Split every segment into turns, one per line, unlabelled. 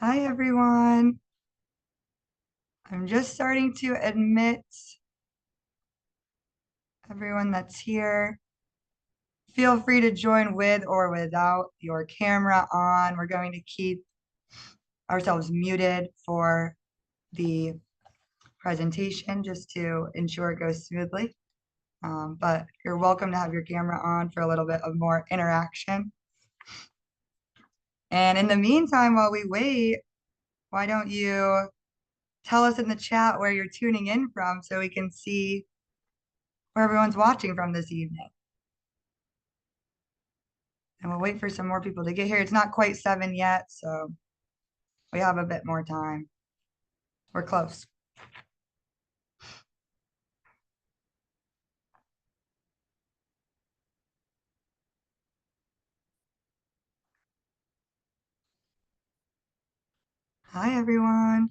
Hi, everyone. I'm just starting to admit everyone that's here. Feel free to join with or without your camera on. We're going to keep ourselves muted for the presentation just to ensure it goes smoothly. But you're welcome to have your camera on for a little bit of more interaction. And in the meantime, while we wait, why don't you tell us in the chat where you're tuning in from so we can see where everyone's watching from this evening. And we'll wait for some more people to get here. It's not quite 7 yet, so we have a bit more time. We're close. Hi, everyone.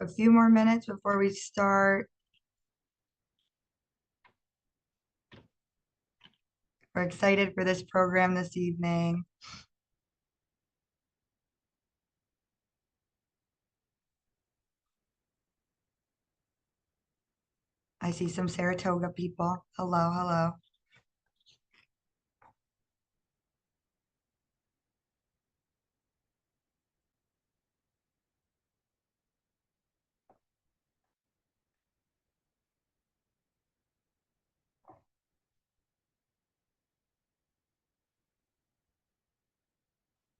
A few more minutes before we start. We're excited for this program this evening. I see some Saratoga people. Hello, hello.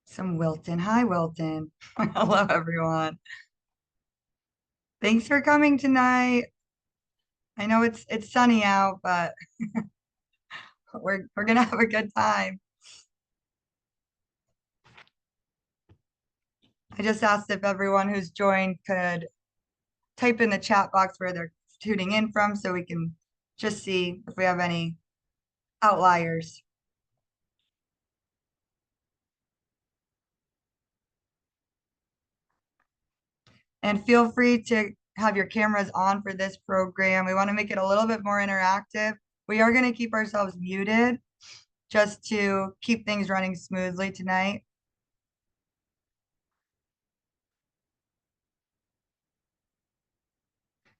Some Wilton. Hi, Wilton. Hello, everyone. Thanks for coming tonight. I know it's sunny out, but we're gonna have a good time. I just asked if everyone who's joined could type in the chat box where they're tuning in from so we can just see if we have any outliers. And feel free to have your cameras on for this program. We want to make it a little bit more interactive. We are going to keep ourselves muted just to keep things running smoothly tonight.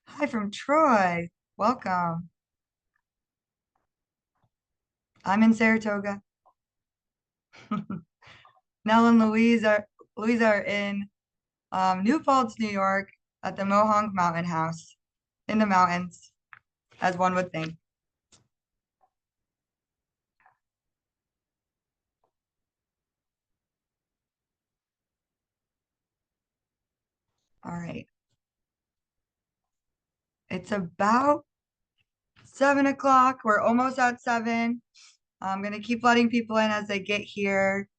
Hi from Troy. Welcome. I'm in Saratoga. Nell and Louisa are in New Paltz, New York at the Mohonk Mountain House in the mountains, as one would think. All right. It's about 7 o'clock. We're almost at 7. I'm going to keep letting people in as they get here.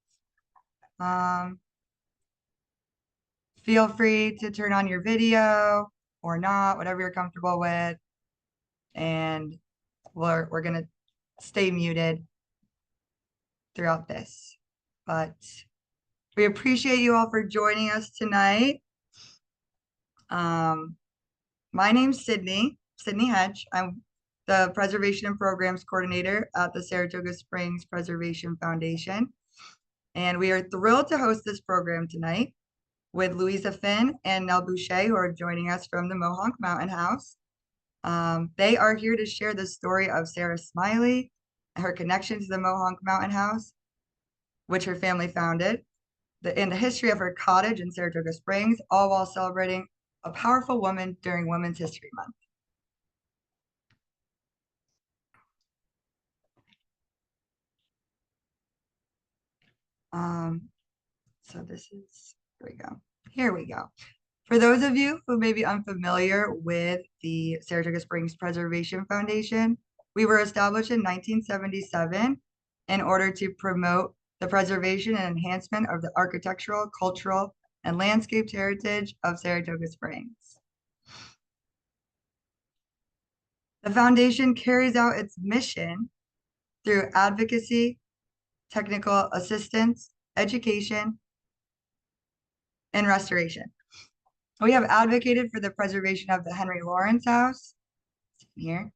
Feel free to turn on your video or not, whatever you're comfortable with. And we're going to stay muted throughout this. But we appreciate you all for joining us tonight. My name's Sydney Hedge. I'm the Preservation and Programs Coordinator at the Saratoga Springs Preservation Foundation. And we are thrilled to host this program tonight with Louisa and Nell Boucher, who are joining us from the Mohonk Mountain House. They are here to share the story of Sarah Smiley, her connection to the Mohonk Mountain House, which her family founded, and the history of her cottage in Saratoga Springs, all while celebrating a powerful woman during Women's History Month. So here we go. For those of you who may be unfamiliar with the Saratoga Springs Preservation Foundation, we were established in 1977 in order to promote the preservation and enhancement of the architectural, cultural, and landscaped heritage of Saratoga Springs. The foundation carries out its mission through advocacy, technical assistance, education, and restoration. We have advocated for the preservation of the Henry Lawrence House here,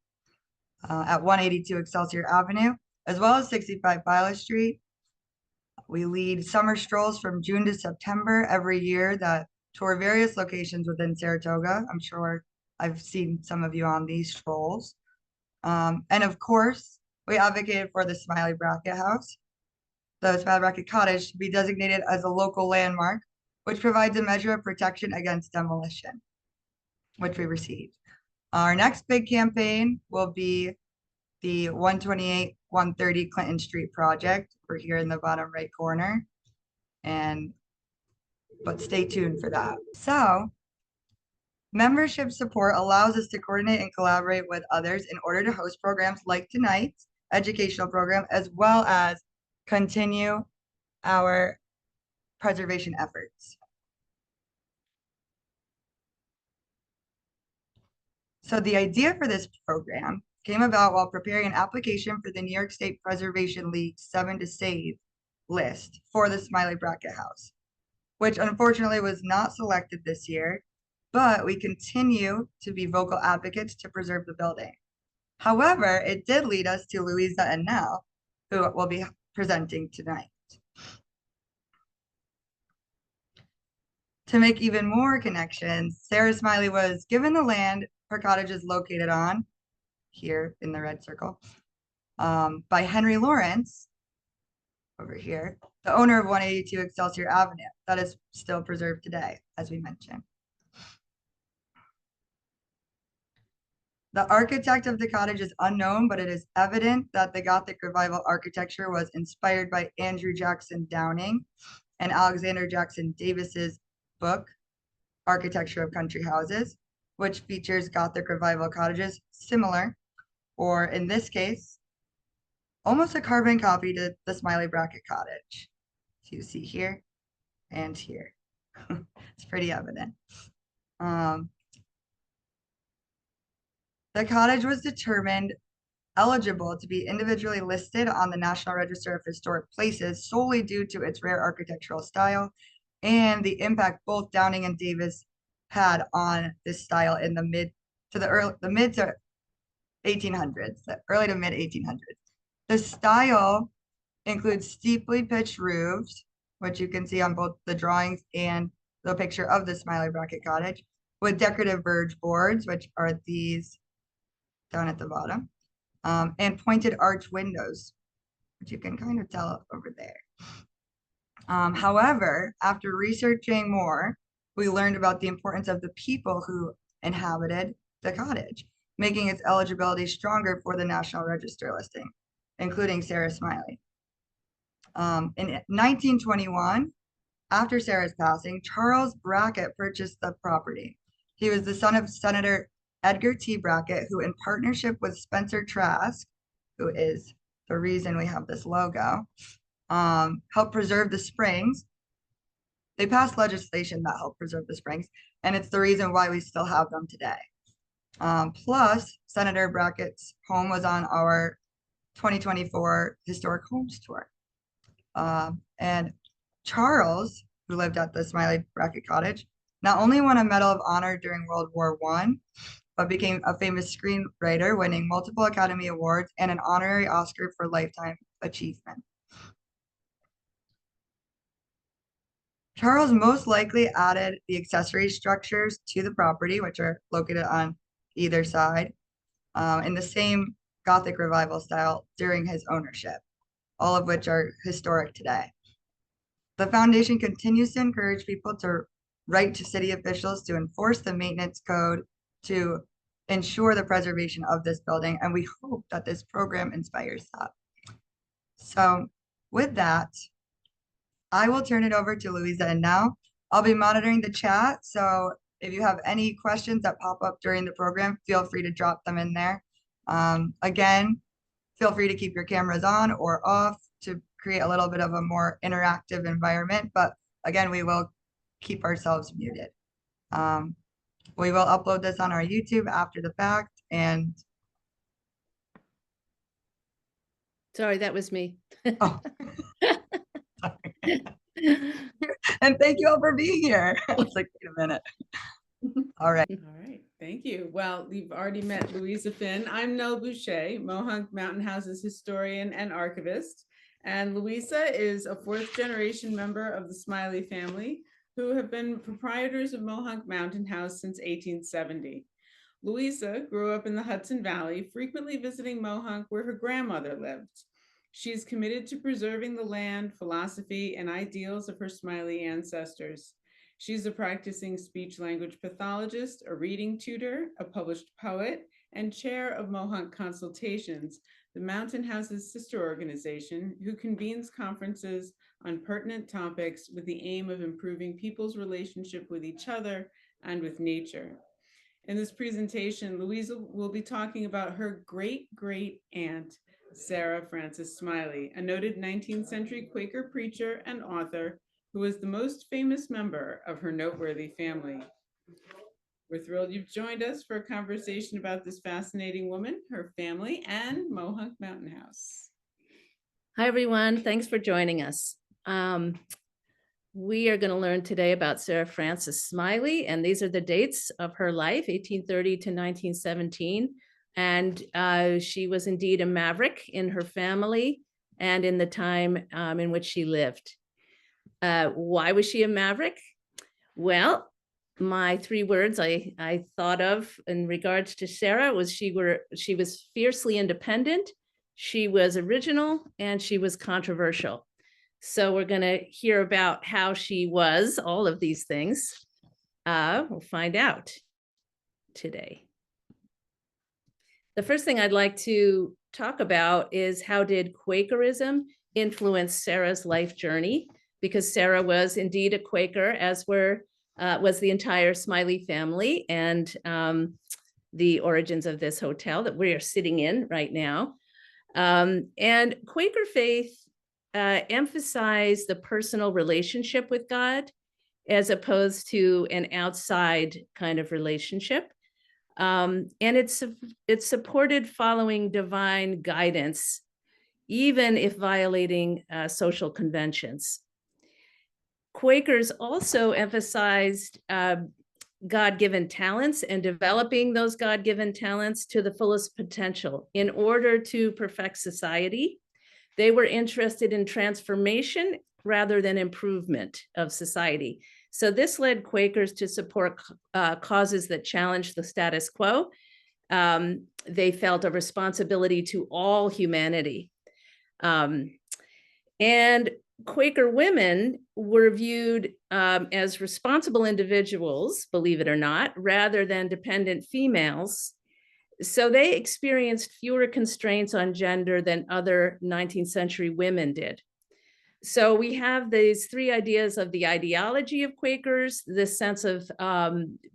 at 182 Excelsior Avenue, as well as 65 Violet Street. We lead summer strolls from June to September every year that tour various locations within Saratoga. I'm sure I've seen some of you on these strolls. And of course, we advocated for the Smiley Brackett House, the Smiley Brackett Cottage, to be designated as a local landmark, which provides a measure of protection against demolition, which we received. Our next big campaign will be the 128, 130 Clinton Street project. We're here in the bottom right corner, but stay tuned for that. So, membership support allows us to coordinate and collaborate with others in order to host programs like tonight's educational program, as well as continue our preservation efforts. So the idea for this program came about while preparing an application for the New York State Preservation League 7 to Save list for the Smiley Brackett House, which unfortunately was not selected this year, but we continue to be vocal advocates to preserve the building. However, it did lead us to Louisa and Nell, who will be presenting tonight. To make even more connections, Sarah Smiley was given the land her cottage is located on, here in the red circle, by Henry Lawrence, over here, the owner of 182 Excelsior Avenue, that is still preserved today, as we mentioned. The architect of the cottage is unknown, but it is evident that the Gothic Revival architecture was inspired by Andrew Jackson Downing and Alexander Jackson Davis's book, Architecture of Country Houses, which features Gothic Revival cottages similar, or in this case, almost a carbon copy to the Smiley Brackett Cottage. So you see here and here. It's pretty evident. The cottage was determined eligible to be individually listed on the National Register of Historic Places solely due to its rare architectural style and the impact both Downing and Davis had on this style in the mid to 1800s, the early to mid 1800s. The style includes steeply pitched roofs, which you can see on both the drawings and the picture of the Smiley Brackett Cottage, with decorative verge boards, which are these down at the bottom, and pointed arch windows, which you can kind of tell over there. However, after researching more, we learned about the importance of the people who inhabited the cottage, making its eligibility stronger for the National Register listing, including Sarah Smiley. In 1921, after Sarah's passing, Charles Brackett purchased the property. He was the son of Senator Edgar T. Brackett, who in partnership with Spencer Trask, who is the reason we have this logo, helped preserve the springs. They passed legislation that helped preserve the springs, and it's the reason why we still have them today. Plus, Senator Brackett's home was on our 2024 Historic Homes Tour. And Charles, who lived at the Smiley Brackett Cottage, not only won a Medal of Honor during World War I, but became a famous screenwriter, winning multiple Academy Awards and an honorary Oscar for lifetime achievement. Charles most likely added the accessory structures to the property, which are located on either side, in the same Gothic Revival style during his ownership, all of which are historic today. The foundation continues to encourage people to write to city officials to enforce the maintenance code to ensure the preservation of this building, and we hope that this program inspires that. So with that, I will turn it over to Louisa and Nell. I'll be monitoring the chat, so if you have any questions that pop up during the program, feel free to drop them in there. Again, feel free to keep your cameras on or off to create a little bit of a more interactive environment, but again, we will keep ourselves muted. We will upload this on our YouTube after the fact, and
sorry, that was me.
oh. And thank you all for being here. I was like, wait a minute. All right.
All right.
Thank you. Well, you've already met Louisa Finn. I'm Nell Boucher, Mohonk Mountain House's historian and archivist. And Louisa is a fourth generation member of the Smiley family, who have been proprietors of Mohonk Mountain House since 1870. Louisa grew up in the Hudson Valley, frequently visiting Mohonk where her grandmother lived. She is committed to preserving the land, philosophy, and ideals of her Smiley ancestors. She's a practicing speech-language pathologist, a reading tutor, a published poet, and chair of Mohonk Consultations, the Mountain House's sister organization, who convenes conferences on pertinent topics with the aim of improving people's relationship with each other and with nature. In this presentation, Louisa will be talking about her great-great-aunt, Sarah Frances Smiley, a noted 19th century Quaker preacher and author who was the most famous member of her noteworthy family. We're thrilled you've joined us for a conversation about this fascinating woman, her family, and Mohonk Mountain House.
Hi, everyone. Thanks for joining us. We are going to learn today about Sarah Frances Smiley, and these are the dates of her life, 1830 to 1917. And she was indeed a maverick in her family and in the time in which she lived. Why was she a maverick? Well, my three words I thought of in regards to Sarah was she was fiercely independent, she was original, and she was controversial. So we're going to hear about how she was all of these things. We'll find out today. The first thing I'd like to talk about is how did Quakerism influence Sarah's life journey? Because Sarah was indeed a Quaker, as was the entire Smiley family, and the origins of this hotel that we are sitting in right now. And Quaker faith emphasized the personal relationship with God as opposed to an outside kind of relationship. And it's supported following divine guidance, even if violating social conventions. Quakers also emphasized God-given talents and developing those God-given talents to the fullest potential in order to perfect society. They were interested in transformation rather than improvement of society. So this led Quakers to support causes that challenged the status quo. They felt a responsibility to all humanity. And Quaker women were viewed as responsible individuals, believe it or not, rather than dependent females. So they experienced fewer constraints on gender than other 19th century women did. So we have these three ideas of the ideology of Quakers, this sense of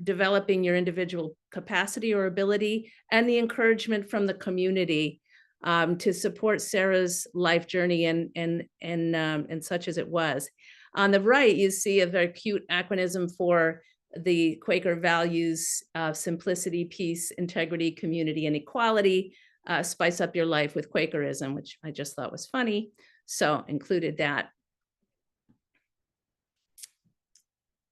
developing your individual capacity or ability, and the encouragement from the community to support Sarah's life journey and such as it was. On the right, you see a very cute acronym for the Quaker values of simplicity, peace, integrity, community, and equality. Spice up your life with Quakerism, which I just thought was funny. So included that.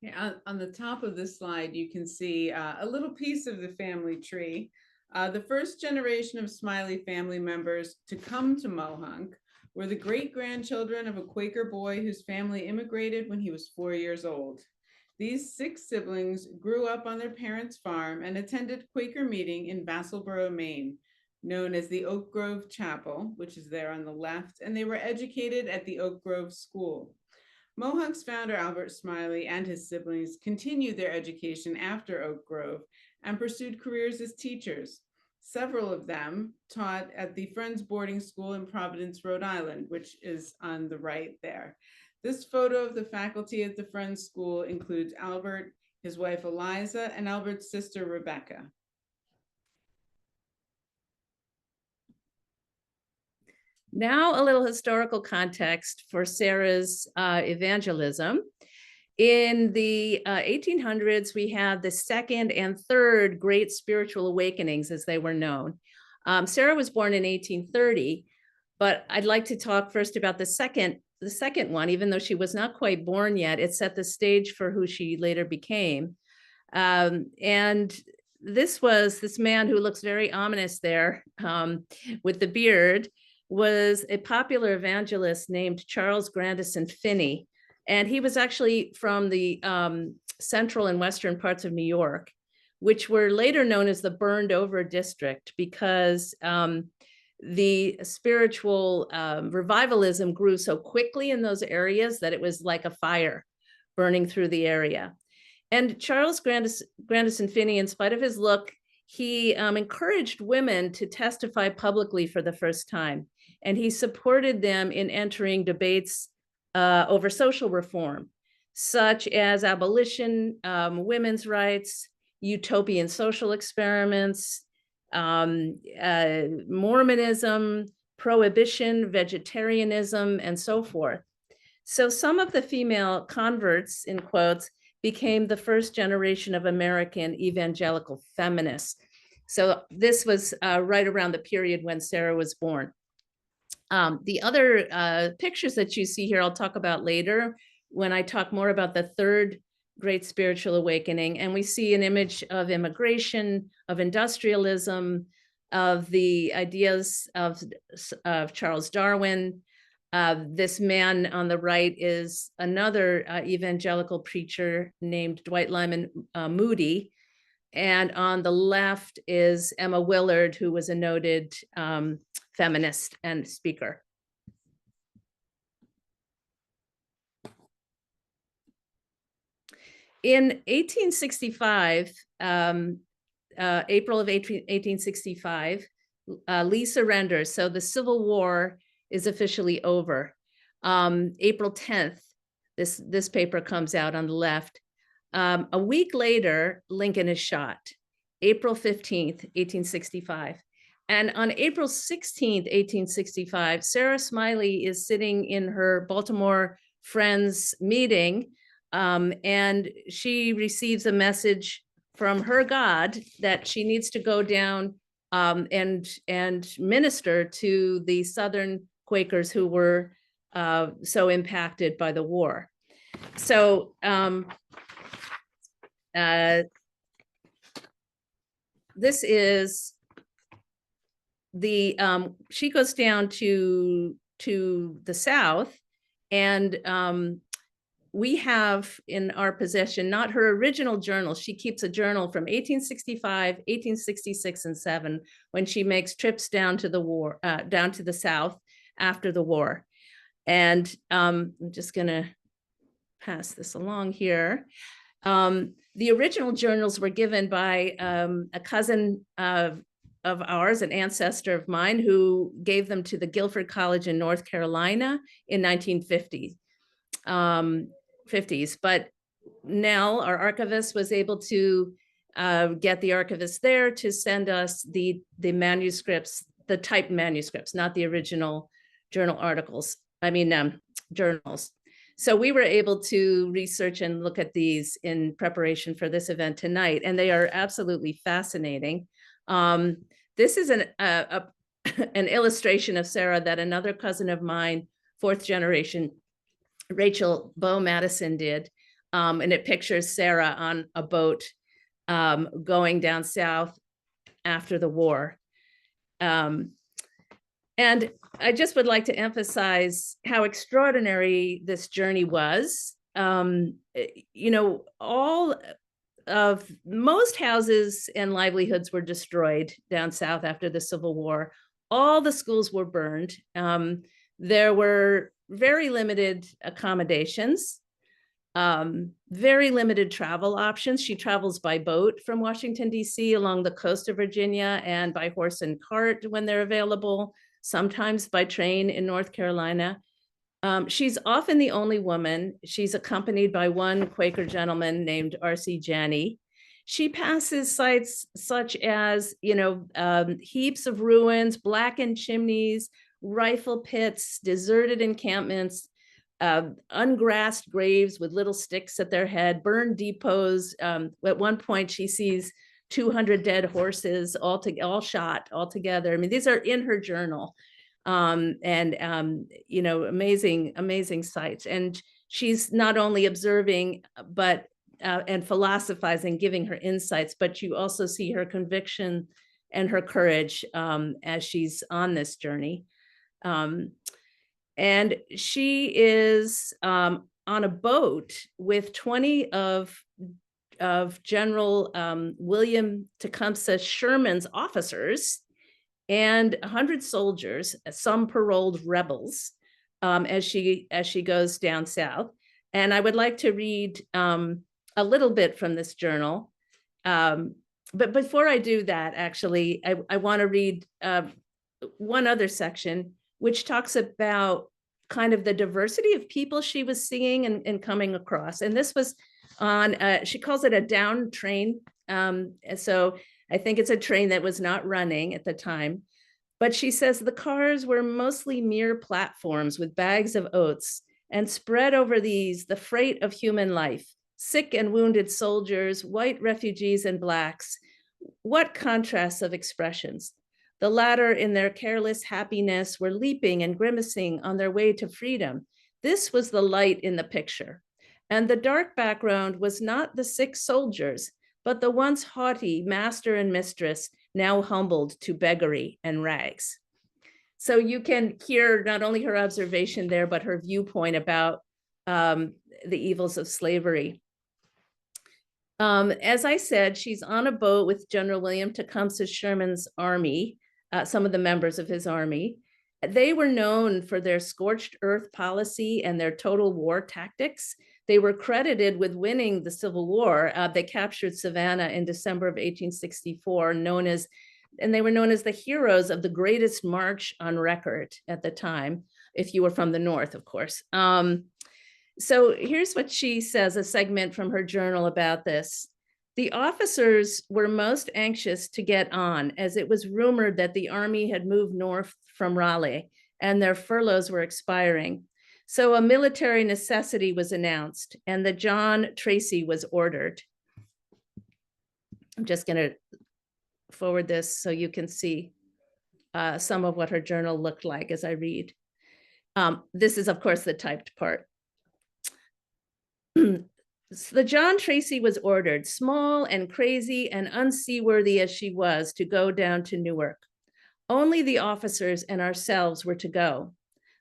Yeah, on the top of this slide, you can see a little piece of the family tree. The first generation of Smiley family members to come to Mohonk were the great-grandchildren of a Quaker boy whose family immigrated when he was 4 years old. These 6 siblings grew up on their parents' farm and attended Quaker meeting in Vassalboro, Maine, known as the Oak Grove Chapel, which is there on the left, and they were educated at the Oak Grove School. Mohonk's founder, Albert Smiley, and his siblings continued their education after Oak Grove and pursued careers as teachers. Several of them taught at the Friends Boarding School in Providence, Rhode Island, which is on the right there. This photo of the faculty at the Friends School includes Albert, his wife Eliza, and Albert's sister Rebecca.
Now a little historical context for Sarah's evangelism. In the 1800s, we had the second and third great spiritual awakenings, as they were known. Sarah was born in 1830, but I'd like to talk first about the second one, even though she was not quite born yet. It set the stage for who she later became. And this man who looks very ominous there with the beard was a popular evangelist named Charles Grandison Finney. And he was actually from the central and western parts of New York, which were later known as the burned over district, because the spiritual revivalism grew so quickly in those areas that it was like a fire burning through the area. And Charles Grandison Finney, in spite of his look, he encouraged women to testify publicly for the first time. And he supported them in entering debates over social reform, such as abolition, women's rights, utopian social experiments, Mormonism, prohibition, vegetarianism, and so forth. So some of the female converts, in quotes, became the first generation of American evangelical feminists. So this was right around the period when Sarah was born. The other pictures that you see here, I'll talk about later when I talk more about the third great spiritual awakening. And we see an image of immigration, of industrialism, of the ideas of Charles Darwin. This man on the right is another evangelical preacher named Dwight Lyman Moody. And on the left is Emma Willard, who was a noted feminist and speaker. In 1865, April of 1865, Lee surrenders. So the Civil War is officially over. April 10th, this paper comes out on the left. A week later, Lincoln is shot, April 15th, 1865. And on April 16th, 1865, Sarah Smiley is sitting in her Baltimore Friends meeting, and she receives a message from her God that she needs to go down and minister to the Southern Quakers who were so impacted by the war. So this is the, she goes down to the South, and we have in our possession, not her original journal. She keeps a journal from 1865, 1866, and 7, when she makes trips down to the war, down to the South after the war. And I'm just gonna pass this along here. The original journals were given by a cousin of ours, an ancestor of mine, who gave them to the Guilford College in North Carolina in 1950s. But Nell, our archivist, was able to get the archivist there to send us the manuscripts, the typed manuscripts, not the original journal articles, journals. So we were able to research and look at these in preparation for this event tonight, and they are absolutely fascinating. This is an illustration of Sarah that another cousin of mine, fourth generation, Rachel Bo Madison, did. And it pictures Sarah on a boat going down south after the war. And I just would like to emphasize how extraordinary this journey was. You know, most houses and livelihoods were destroyed down south after the Civil War. All the schools were burned. There were very limited accommodations, very limited travel options. She travels by boat from Washington, D.C. along the coast of Virginia, and by horse and cart when they're available, sometimes by train in North Carolina. She's often the only woman. She's accompanied by one Quaker gentleman named R.C. Janney. She passes sites such as, heaps of ruins, blackened chimneys, rifle pits, deserted encampments, ungrassed graves with little sticks at their head, burned depots. At one point, she sees 200 dead horses all shot all together. I mean, these are in her journal. Amazing sights. And she's not only observing, but and philosophizing, giving her insights, but you also see her conviction and her courage as she's on this journey. And she is on a boat with 20 of General William Tecumseh Sherman's officers and 100 soldiers, some paroled rebels, as she goes down south. And I would like to read a little bit from this journal. But before I do that, actually, I want to read one other section, which talks about kind of the diversity of people she was seeing and coming across. And this was on, she calls it a down train. So I think it's a train that was not running at the time. But she says the cars were mostly mere platforms with bags of oats, and spread over these the freight of human life, sick and wounded soldiers, white refugees and blacks. What contrasts of expressions. The latter, in their careless happiness, were leaping and grimacing on their way to freedom. This was the light in the picture. And the dark background was not the sick soldiers, but the once haughty master and mistress, now humbled to beggary and rags. So you can hear not only her observation there, but her viewpoint about the evils of slavery. As I said, she's on a boat with General William Tecumseh Sherman's army, some of the members of his army. They were known for their scorched earth policy and their total war tactics. They were credited with winning the Civil War. They captured Savannah in December of 1864, and they were known as the heroes of the greatest march on record at the time, if you were from the North, of course. So here's what she says, a segment from her journal about this. The officers were most anxious to get on, as it was rumored that the army had moved north from Raleigh and their furloughs were expiring. So a military necessity was announced and the John Tracy was ordered. I'm just going to forward this so you can see some of what her journal looked like as I read. This is, of course, the typed part. The John Tracy was ordered, small and crazy and unseaworthy as she was, to go down to Newark. Only the officers and ourselves were to go.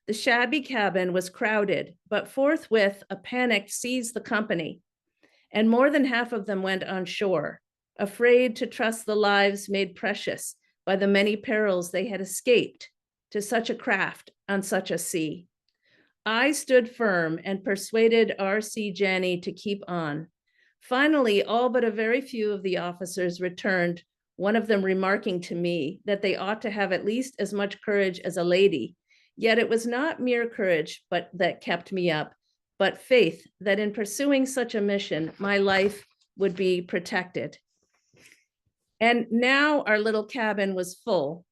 The shabby cabin was crowded, but forthwith a panic seized the company, and more than half of them went on shore, afraid to trust the lives made precious by the many perils they had escaped to such a craft on such a sea. I stood firm and persuaded R.C. Janney to keep on. Finally, all but a very few of the officers returned, one of them remarking to me that they ought to have at least as much courage as a lady. Yet it was not mere courage but that kept me up, but faith that in pursuing such a mission, my life would be protected. And now our little cabin was full,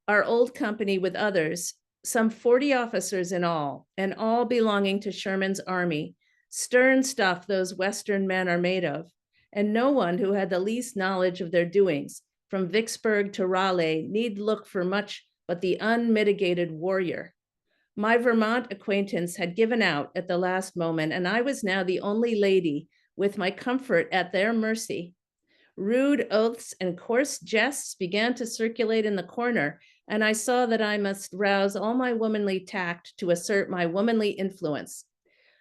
our old company with others, some 40 officers in all, and all belonging to Sherman's army. Stern stuff those Western men are made of, and no one who had the least knowledge of their doings, from Vicksburg to Raleigh, need look for much but the unmitigated warrior. My Vermont acquaintance had given out at the last moment, and I was now the only lady with my comfort at their mercy. Rude oaths and coarse jests began to circulate in the corner, and I saw that I must rouse all my womanly tact to assert my womanly influence.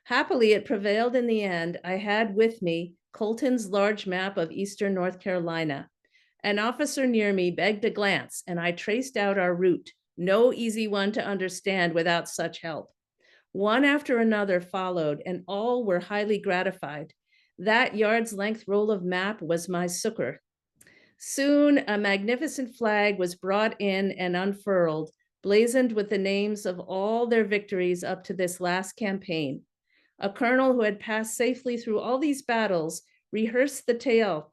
Happily, it prevailed in the end. I had with me Colton's large map of Eastern North Carolina. An officer near me begged a glance, and I traced out our route, no easy one to understand without such help. One after another followed, and all were highly gratified. That yard's length roll of map was my succor. Soon a magnificent flag was brought in and unfurled, blazoned with the names of all their victories up to this last campaign. A colonel who had passed safely through all these battles rehearsed the tale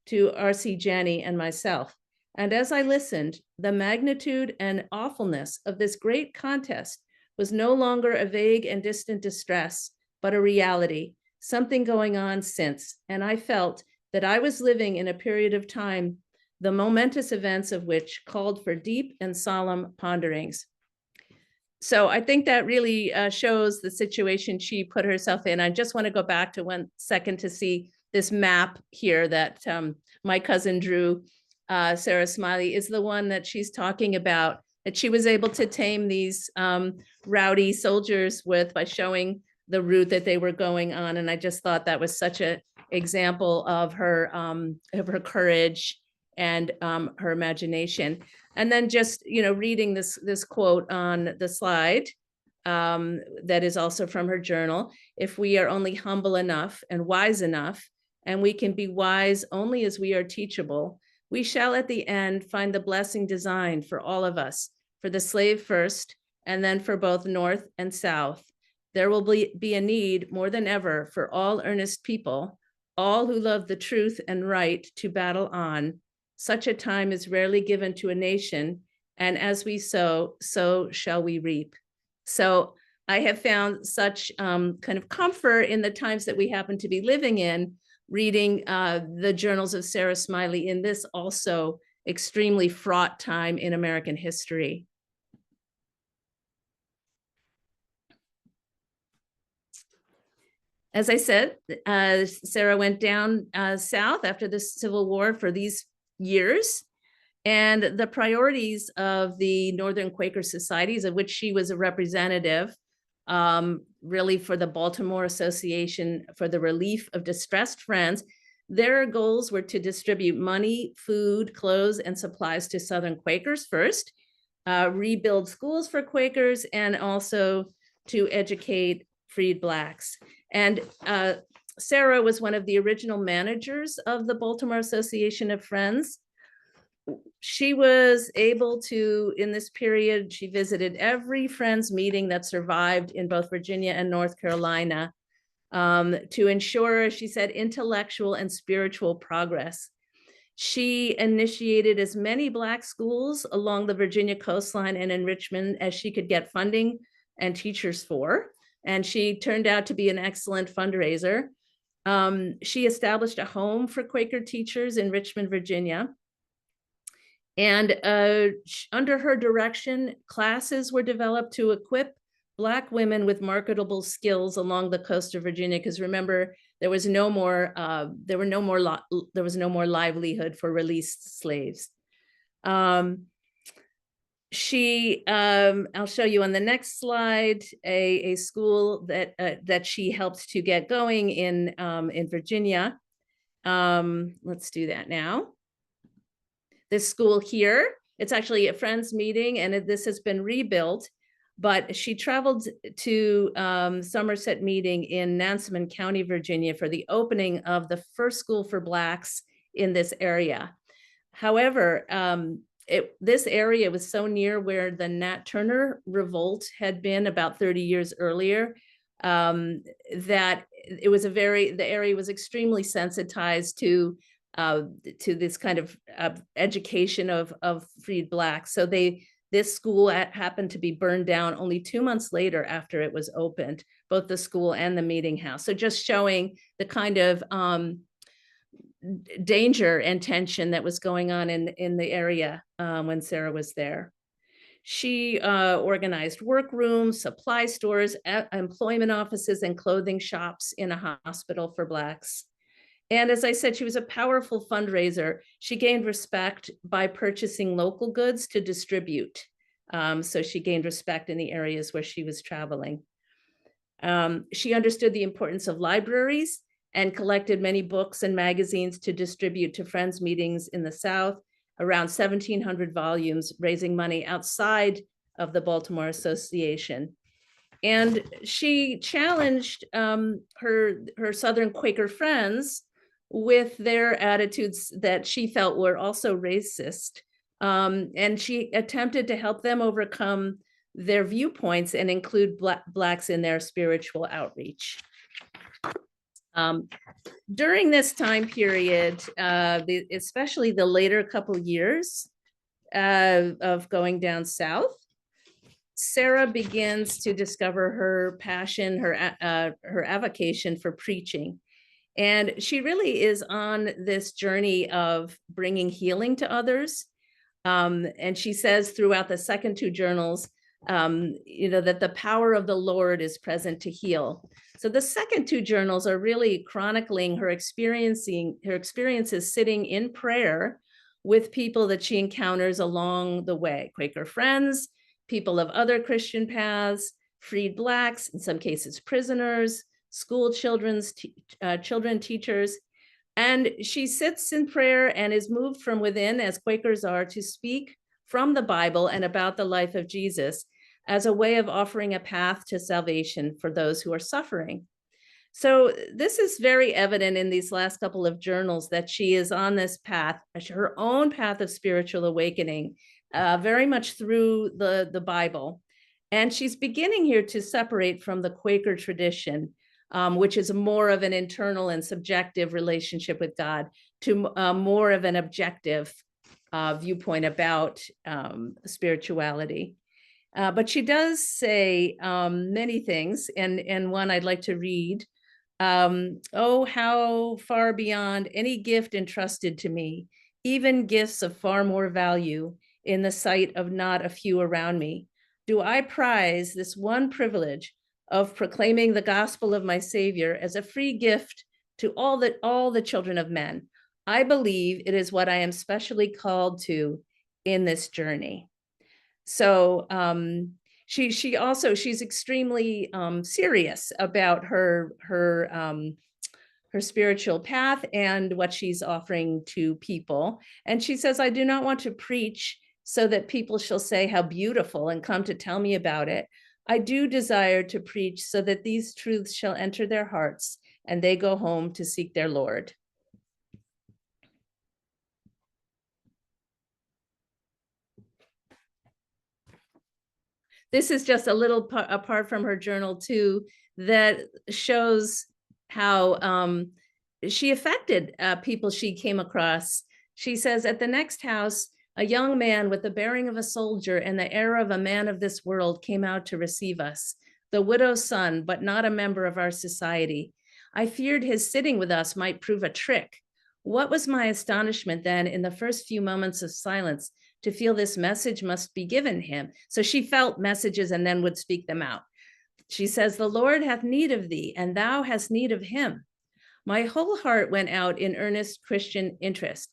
to R.C. Janney and myself. And as I listened, the magnitude and awfulness of this great contest was no longer a vague and distant distress, but a reality, something going on since, and I felt that I was living in a period of time, the momentous events of which called for deep and solemn ponderings. So I think that really shows the situation she put herself in. I just want to go back to 1 second to see this map here that my cousin drew. Sarah Smiley is the one that she's talking about, that she was able to tame these rowdy soldiers with by showing the route that they were going on. And I just thought that was such an example of her courage and her imagination. And then just, reading this quote on the slide, that is also from her journal. If we are only humble enough and wise enough, and we can be wise only as we are teachable, we shall at the end find the blessing designed for all of us, for the slave first, and then for both North and South. There will be a need more than ever for all earnest people, all who love the truth and right, to battle on. Such a time is rarely given to a nation, and as we sow, so shall we reap. So I have found such kind of comfort in the times that we happen to be living in, reading the journals of Sarah Smiley in this also extremely fraught time in American history. As I said, Sarah went down south after the Civil War for these years, and the priorities of the Northern Quaker societies, of which she was a representative, really for the Baltimore Association for the Relief of Distressed Friends, their goals were to distribute money, food, clothes, and supplies to Southern Quakers first, rebuild schools for Quakers, and also to educate freed Blacks. And Sarah was one of the original managers of the Baltimore Association of Friends. She was able to, in this period, she visited every Friends meeting that survived in both Virginia and North Carolina, to ensure, she said, intellectual and spiritual progress. She initiated as many Black schools along the Virginia coastline and in Richmond as she could get funding and teachers for. And she turned out to be an excellent fundraiser. She established a home for Quaker teachers in Richmond, Virginia. And under her direction, classes were developed to equip Black women with marketable skills along the coast of Virginia. Because remember, there was no more livelihood for released slaves. I'll show you on the next slide a school that she helped to get going in Virginia. Let's do that now. This school here, it's actually a Friends meeting, and this has been rebuilt, but she traveled to Somerset meeting in Nansemond County, Virginia, for the opening of the first school for Blacks in this area. However, this area was so near where the Nat Turner revolt had been about 30 years earlier, that the area was extremely sensitized to this kind of education of freed Blacks. So this school happened to be burned down only 2 months later after it was opened, both the school and the meeting house. So just showing the kind of danger and tension that was going on in the area when Sarah was there. She organized workrooms, supply stores, employment offices, and clothing shops in a hospital for Blacks. And as I said, she was a powerful fundraiser. She gained respect by purchasing local goods to distribute. So she gained respect in the areas where she was traveling. She understood the importance of libraries and collected many books and magazines to distribute to Friends meetings in the South, around 1,700 volumes, raising money outside of the Baltimore Association. And she challenged her Southern Quaker friends with their attitudes that she felt were also racist. And she attempted to help them overcome their viewpoints and include Blacks in their spiritual outreach. During this time period, especially the later couple years of going down south, Sarah begins to discover her passion, her avocation for preaching. And she really is on this journey of bringing healing to others. And she says throughout the second two journals, that the power of the Lord is present to heal. So the second two journals are really chronicling her experiences sitting in prayer with people that she encounters along the way, Quaker friends, people of other Christian paths, freed Blacks, in some cases prisoners, school children, teachers. And she sits in prayer and is moved from within, as Quakers are, to speak from the Bible and about the life of Jesus as a way of offering a path to salvation for those who are suffering. So this is very evident in these last couple of journals that she is on this path, her own path of spiritual awakening, very much through the Bible. And she's beginning here to separate from the Quaker tradition, which is more of an internal and subjective relationship with God, to more of an objective viewpoint about spirituality. But she does say many things, and one I'd like to read. Oh, how far beyond any gift entrusted to me, even gifts of far more value in the sight of not a few around me, do I prize this one privilege of proclaiming the gospel of my Savior as a free gift to all the children of men. I believe it is what I am specially called to in this journey. So she's extremely serious about her spiritual path and what she's offering to people. And she says, I do not want to preach so that people shall say how beautiful and come to tell me about it. I do desire to preach so that these truths shall enter their hearts and they go home to seek their Lord. This is just a little apart from her journal too, that shows how she affected people she came across. She says, at the next house, a young man with the bearing of a soldier and the air of a man of this world came out to receive us, the widow's son, but not a member of our society. I feared his sitting with us might prove a trick. What was my astonishment then in the first few moments of silence to feel this message must be given him. So she felt messages and then would speak them out. She says, the Lord hath need of thee, and thou hast need of him. My whole heart went out in earnest Christian interest.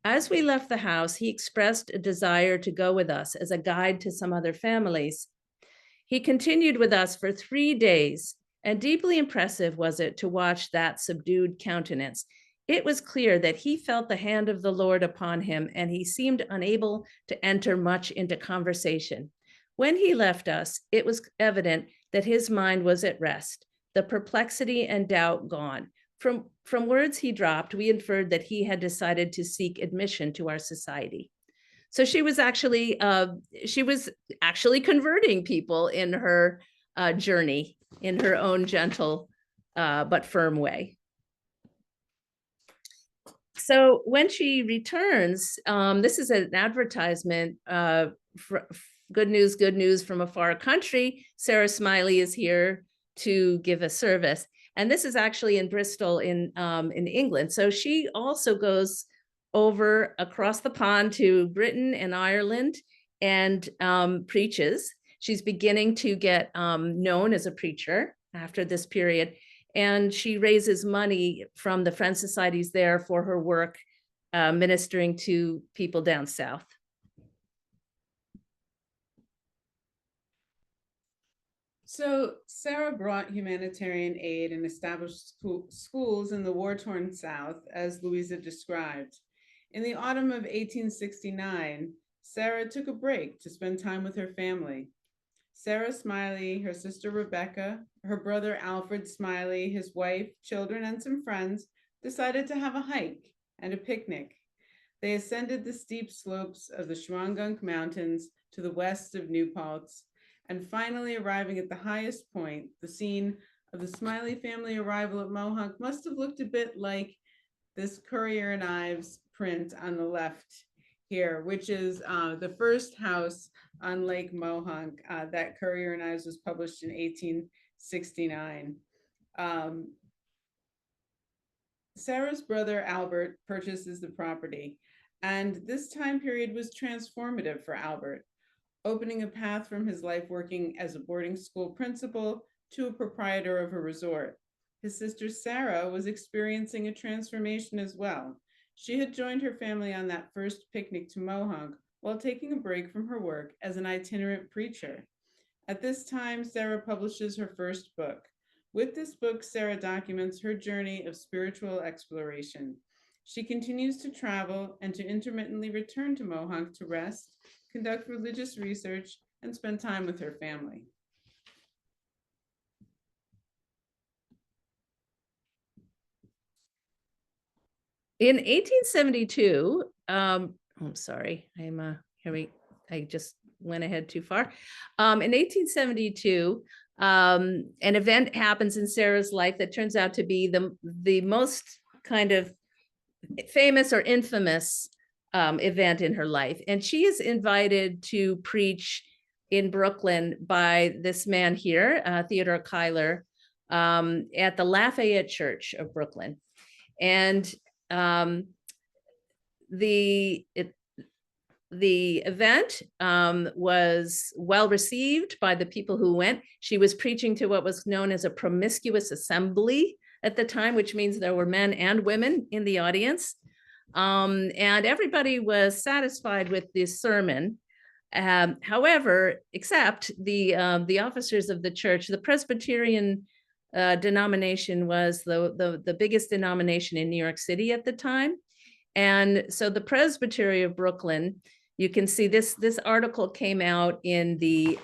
As we left the house, he expressed a desire to go with us as a guide to some other families. He continued with us for 3 days, and deeply impressive was it to watch that subdued countenance. It was clear that he felt the hand of the Lord upon him, and he seemed unable to enter much into conversation. When he left us, it was evident that his mind was at rest, the perplexity and doubt gone. From words he dropped, we inferred that he had decided to seek admission to our society. So she was actually converting people in her journey in her own gentle but firm way. So when she returns, this is an advertisement, good news from a far country. Sarah Smiley is here to give a service. And this is actually in Bristol in England. So she also goes over across the pond to Britain and Ireland and preaches. She's beginning to get known as a preacher after this period. And she raises money from the Friends Societies there for her work ministering to people down south.
So Sarah brought humanitarian aid and established schools in the war-torn South, as Louisa described. In the autumn of 1869, Sarah took a break to spend time with her family. Sarah Smiley, her sister Rebecca, her brother Alfred Smiley, his wife, children, and some friends decided to have a hike and a picnic. They ascended the steep slopes of the Mohonk Mountains to the west of New Paltz, and finally arriving at the highest point, the scene of the Smiley family arrival at Mohonk must have looked a bit like this Currier and Ives print on the left here, which is the first house on Lake Mohonk that Currier and Ives was published in 1869. Sarah's brother Albert purchases the property, and this time period was transformative for Albert. opening a path from his life working as a boarding school principal to a proprietor of a resort. His sister Sarah was experiencing a transformation as well. She had joined her family on that first picnic to Mohonk while taking a break from her work as an itinerant preacher. At this time, Sarah publishes her first book. With this book, Sarah documents her journey of spiritual exploration. She continues to travel and to intermittently return to Mohonk to rest, conduct religious research, and spend time with her family.
In 1872, I'm sorry, I just went ahead too far. In 1872, an event happens in Sarah's life that turns out to be the most kind of famous or infamous event in her life. And she is invited to preach in Brooklyn by this man here, Theodore Cuyler, at the Lafayette Church of Brooklyn. And the event was well received by the people who went. She was preaching to what was known as a promiscuous assembly at the time, which means there were men and women in the audience. And everybody was satisfied with this sermon. However, except the officers of the church, the Presbyterian denomination was the biggest denomination in New York City at the time. And so the Presbytery of Brooklyn, you can see this article came out in the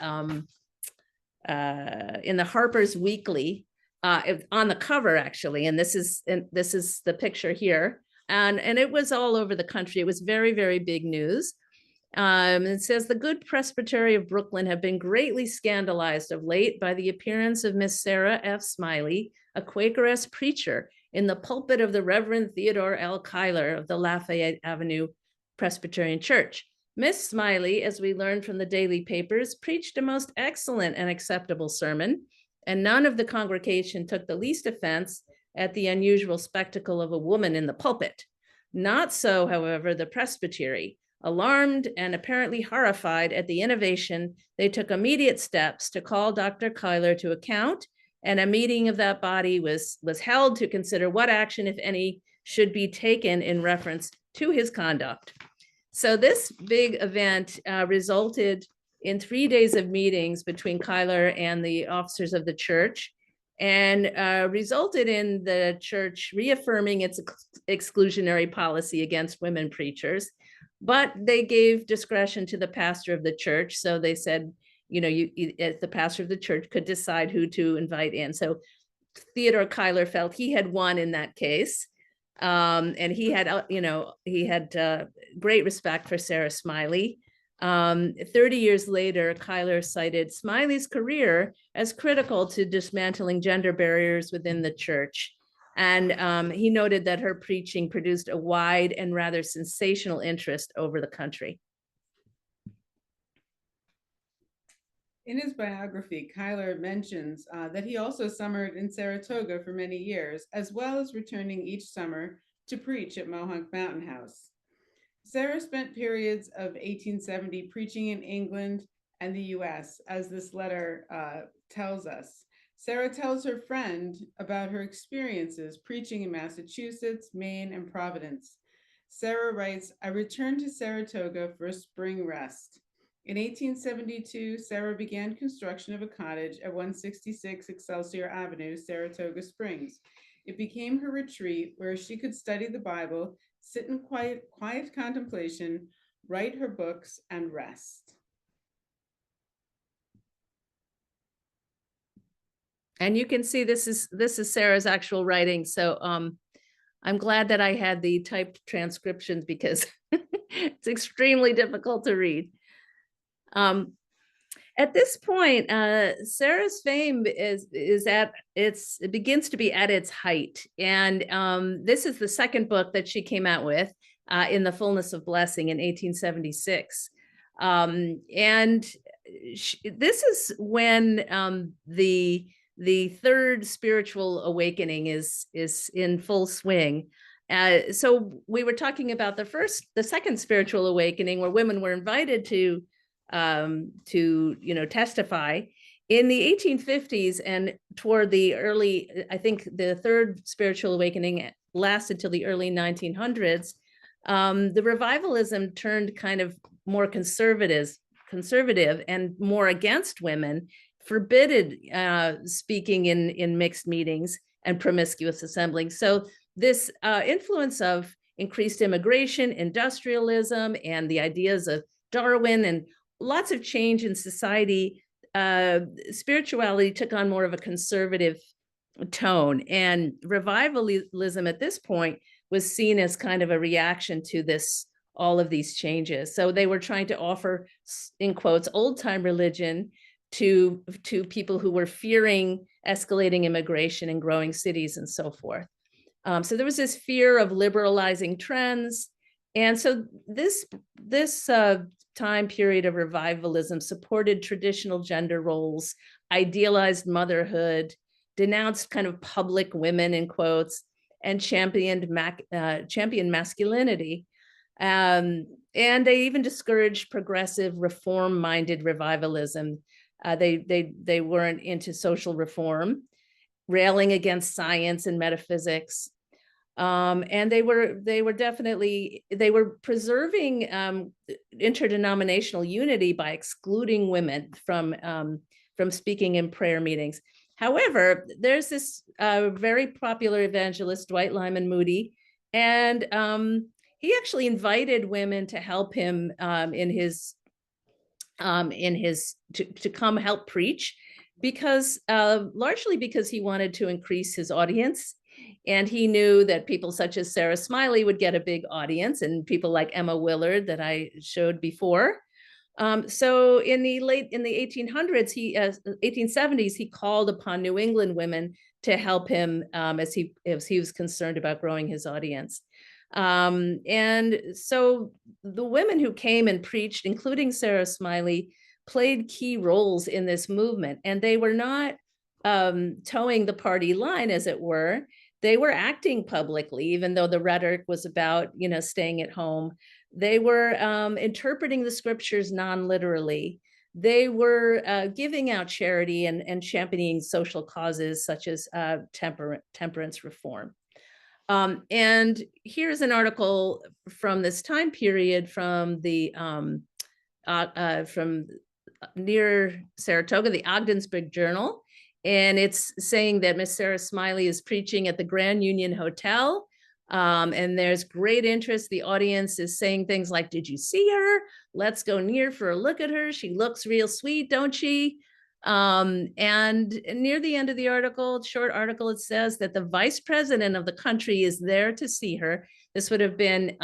Harper's Weekly on the cover, actually, and this is the picture here, and it was all over the country. It was very, very big news. It says the good Presbytery of Brooklyn have been greatly scandalized of late by the appearance of Miss Sarah F. Smiley, a Quakeress preacher, in the pulpit of the Reverend Theodore L. Cuyler of the Lafayette Avenue Presbyterian Church. Miss Smiley, as we learned from the daily papers, preached a most excellent and acceptable sermon, and none of the congregation took the least offense at the unusual spectacle of a woman in the pulpit. Not so, however, the presbytery. Alarmed and apparently horrified at the innovation, they took immediate steps to call Dr. Cuyler to account, and a meeting of that body was held to consider what action, if any, should be taken in reference to his conduct. So this big event resulted in 3 days of meetings between Cuyler and the officers of the church, and resulted in the church reaffirming its exclusionary policy against women preachers. But they gave discretion to the pastor of the church. So they said, you know, the pastor of the church could decide who to invite in. So Theodore Cuyler felt he had won in that case. And he had, great respect for Sarah Smiley. 30 years later, Cuyler cited Smiley's career as critical to dismantling gender barriers within the church. And he noted that her preaching produced a wide and rather sensational interest over the country.
In his biography, Cuyler mentions that he also summered in Saratoga for many years, as well as returning each summer to preach at Mohonk Mountain House. Sarah spent periods of 1870 preaching in England and the US, as this letter tells us. Sarah tells her friend about her experiences preaching in Massachusetts, Maine, and Providence. Sarah writes, "I returned to Saratoga for a spring rest. In 1872, Sarah began construction of a cottage at 166 Excelsior Avenue, Saratoga Springs. It became her retreat where she could study the Bible, sit in quiet contemplation, write her books, and rest."
And you can see this is Sarah's actual writing. So I'm glad that I had the typed transcriptions because it's extremely difficult to read. At this point, Sarah's fame it begins to be at its height. And this is the second book that she came out with, In the Fullness of Blessing, in 1876. This is when the third spiritual awakening is in full swing. So we were talking about the second spiritual awakening, where women were invited to to testify. In the 1850s and toward the early, I think the third spiritual awakening lasted till the early 1900s, the revivalism turned kind of more conservative and more against women, forbidden speaking in mixed meetings and promiscuous assembling. So this influence of increased immigration, industrialism, and the ideas of Darwin and lots of change in society, spirituality took on more of a conservative tone, and revivalism at this point was seen as kind of a reaction to all of these changes. So they were trying to offer, in quotes, old time religion to people who were fearing escalating immigration and growing cities and so forth. So there was this fear of liberalizing trends. And so this time period of revivalism supported traditional gender roles, idealized motherhood, denounced kind of public women in quotes, and championed masculinity. And they even discouraged progressive, reform-minded revivalism. They weren't into social reform, railing against science and metaphysics. And they were preserving interdenominational unity by excluding women from speaking in prayer meetings. However, there's this very popular evangelist, Dwight Lyman Moody, and he actually invited women to help him to come help preach, because largely because he wanted to increase his audience. And he knew that people such as Sarah Smiley would get a big audience, and people like Emma Willard that I showed before. So in the 1870s, he called upon New England women to help him as he was concerned about growing his audience. And so the women who came and preached, including Sarah Smiley, played key roles in this movement, and they were not towing the party line, as it were. They were acting publicly, even though the rhetoric was about, staying at home. They were interpreting the scriptures non-literally. They were giving out charity and championing social causes such as temperance reform. And here's an article from this time period from near Saratoga, the Ogdensburg Journal. And it's saying that Miss Sarah Smiley is preaching at the Grand Union Hotel. And there's great interest. The audience is saying things like, "Did you see her? Let's go near for a look at her. She looks real sweet, don't she?" And near the end of the article, short article, it says that the vice president of the country is there to see her. This would have been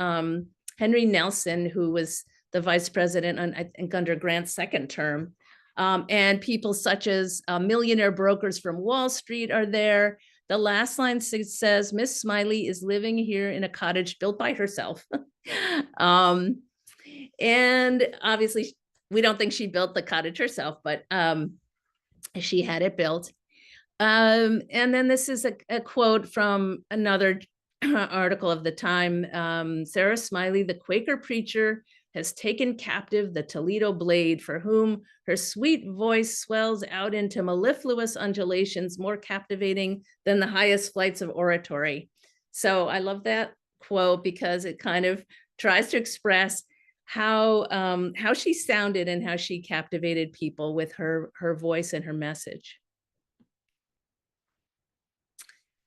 Henry Nelson, who was the vice president, I think, under Grant's second term. And people such as millionaire brokers from Wall Street are there. The last line says, "Miss Smiley is living here in a cottage built by herself." And obviously, we don't think she built the cottage herself, but she had it built. And then this is a quote from another article of the time. Sarah Smiley, the Quaker preacher, has taken captive the Toledo blade, for whom her sweet voice swells out into mellifluous undulations more captivating than the highest flights of oratory. So I love that quote because it kind of tries to express how she sounded and how she captivated people with her voice and her message.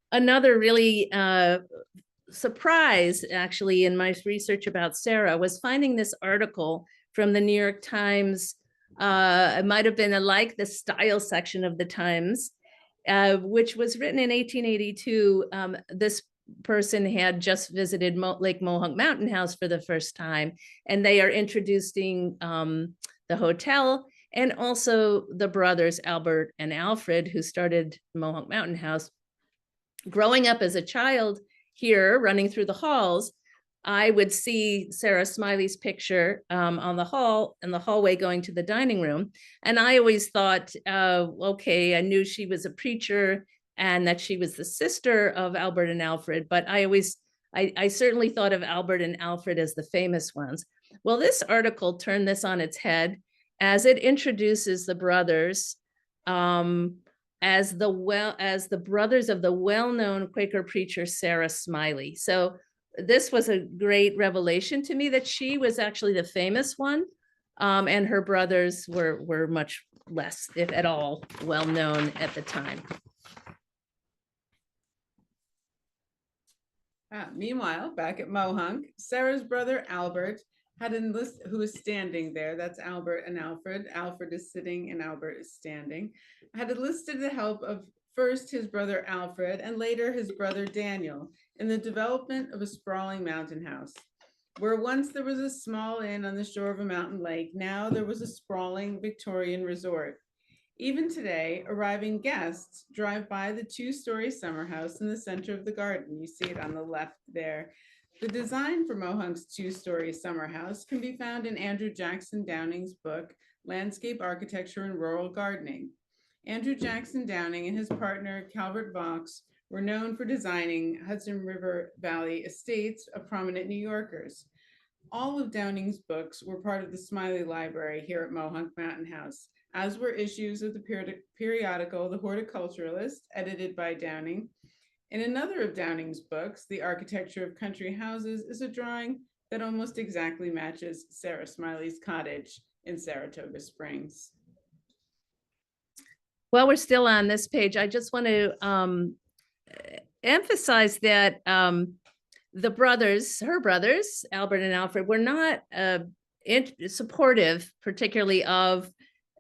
Another really surprise, actually, in my research about Sarah was finding this article from the New York Times. It might have been like the style section of the Times, which was written in 1882. This person had just visited Lake Mohonk Mountain House for the first time, and they are introducing the hotel and also the brothers Albert and Alfred, who started Mohonk Mountain House. Growing up as a child here, running through the halls, I would see Sarah Smiley's picture on the hallway going to the dining room. And I always thought, okay, I knew she was a preacher and that she was the sister of Albert and Alfred, but I certainly thought of Albert and Alfred as the famous ones. Well, this article turned this on its head, as it introduces the brothers as the brothers of the well-known Quaker preacher Sarah Smiley. So this was a great revelation to me that she was actually the famous one, and her brothers were much less, if at all, well known at the time.
Meanwhile, back at Mohonk, Sarah's brother Albert had enlisted, who is standing there, that's Albert and Alfred. Alfred is sitting and Albert is standing, had enlisted the help of first his brother Alfred and later his brother Daniel in the development of a sprawling mountain house. Where once there was a small inn on the shore of a mountain lake, now there was a sprawling Victorian resort. Even today, arriving guests drive by the two-story summer house in the center of the garden. You see it on the left there. The design for Mohonk's two-story summer house can be found in Andrew Jackson Downing's book, Landscape Architecture and Rural Gardening. Andrew Jackson Downing and his partner, Calvert Vaux, were known for designing Hudson River Valley estates of prominent New Yorkers. All of Downing's books were part of the Smiley Library here at Mohonk Mountain House, as were issues of the periodical The Horticulturalist, edited by Downing. In another of Downing's books, The Architecture of Country Houses, is a drawing that almost exactly matches Sarah Smiley's cottage in Saratoga Springs.
While we're still on this page, I just want to emphasize that her brothers, Albert and Alfred, were not supportive, particularly of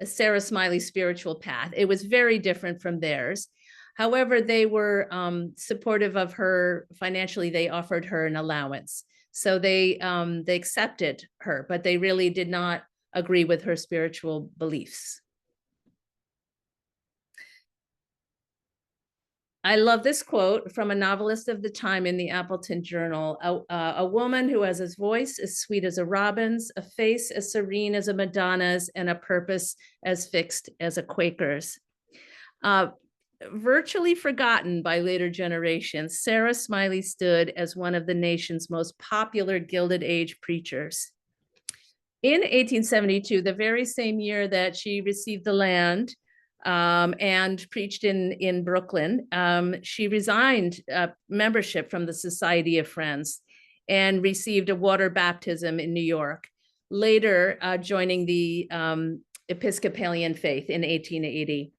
Sarah Smiley's spiritual path. It was very different from theirs. However, they were supportive of her financially. They offered her an allowance. So they accepted her, but they really did not agree with her spiritual beliefs. I love this quote from a novelist of the time in the Appleton Journal. A woman who has a voice as sweet as a robin's, a face as serene as a Madonna's, and a purpose as fixed as a Quaker's. Virtually forgotten by later generations, Sarah Smiley stood as one of the nation's most popular Gilded Age preachers. In 1872, the very same year that she received the land and preached in Brooklyn, she resigned membership from the Society of Friends and received a water baptism in New York, later joining the Episcopalian faith in 1880.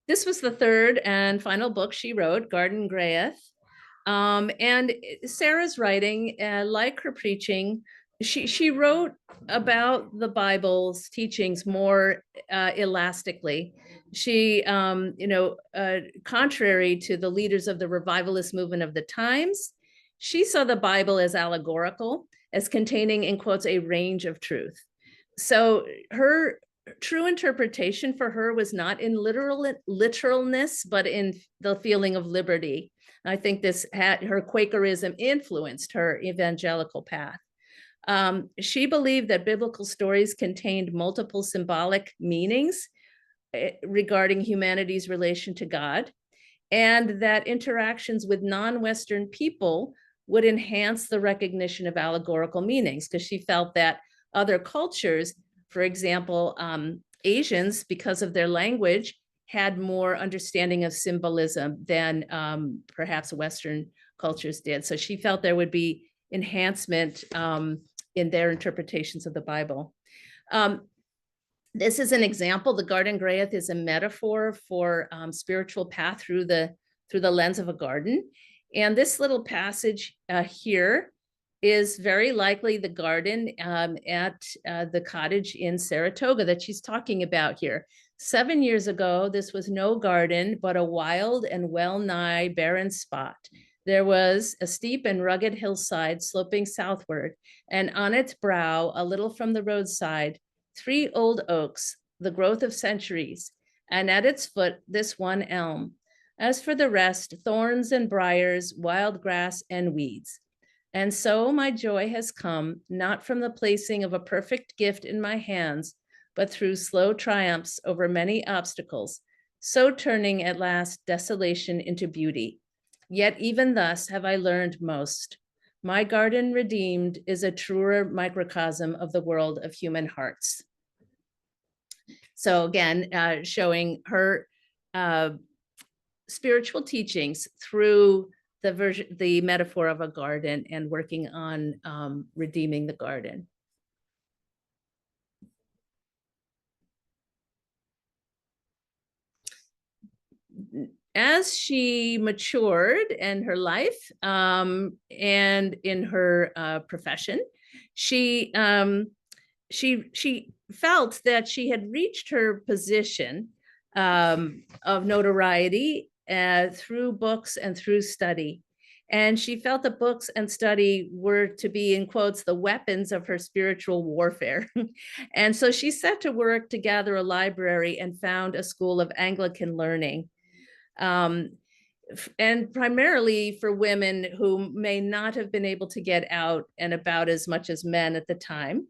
This was the third and final book she wrote, Garden Grayeth. And Sarah's writing, like her preaching, she wrote about the Bible's teachings more elastically. She, contrary to the leaders of the revivalist movement of the times, she saw the Bible as allegorical, as containing, in quotes, a range of truth. So her true interpretation for her was not in literalness, but in the feeling of liberty. I think her Quakerism influenced her evangelical path. She believed that biblical stories contained multiple symbolic meanings regarding humanity's relation to God, and that interactions with non-Western people would enhance the recognition of allegorical meanings, because she felt that other cultures, for example, Asians, because of their language, had more understanding of symbolism than perhaps Western cultures did. So she felt there would be enhancement in their interpretations of the Bible. This is an example. The Garden Grayeth is a metaphor for spiritual path through the lens of a garden. And this little passage here is very likely the garden at the cottage in Saratoga that she's talking about here. 7 years ago, this was no garden, but a wild and well-nigh barren spot. There was a steep and rugged hillside sloping southward, and on its brow, a little from the roadside, 3 old oaks, the growth of centuries, and at its foot, this one elm. As for the rest, thorns and briars, wild grass and weeds. And so my joy has come, not from the placing of a perfect gift in my hands, but through slow triumphs over many obstacles, so turning at last desolation into beauty. Yet even thus have I learned most. My garden redeemed is a truer microcosm of the world of human hearts. So again, showing her spiritual teachings through the metaphor of a garden and working on redeeming the garden. As she matured in her life and in her profession, she felt that she had reached her position of notoriety through books and through study. And she felt that books and study were to be, in quotes, the weapons of her spiritual warfare. And so she set to work to gather a library and found a school of Anglican learning. And primarily for women who may not have been able to get out and about as much as men at the time.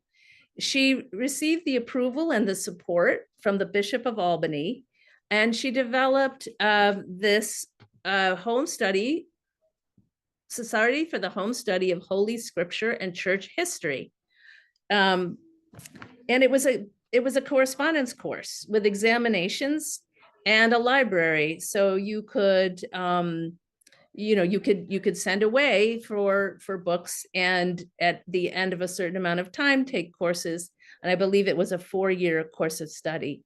She received the approval and the support from the Bishop of Albany, and she developed this home study, Society for the Home Study of Holy Scripture and Church History. And it was a correspondence course with examinations and a library. So you could, you could send away for books, and at the end of a certain amount of time, take courses. And I believe it was a 4-year course of study.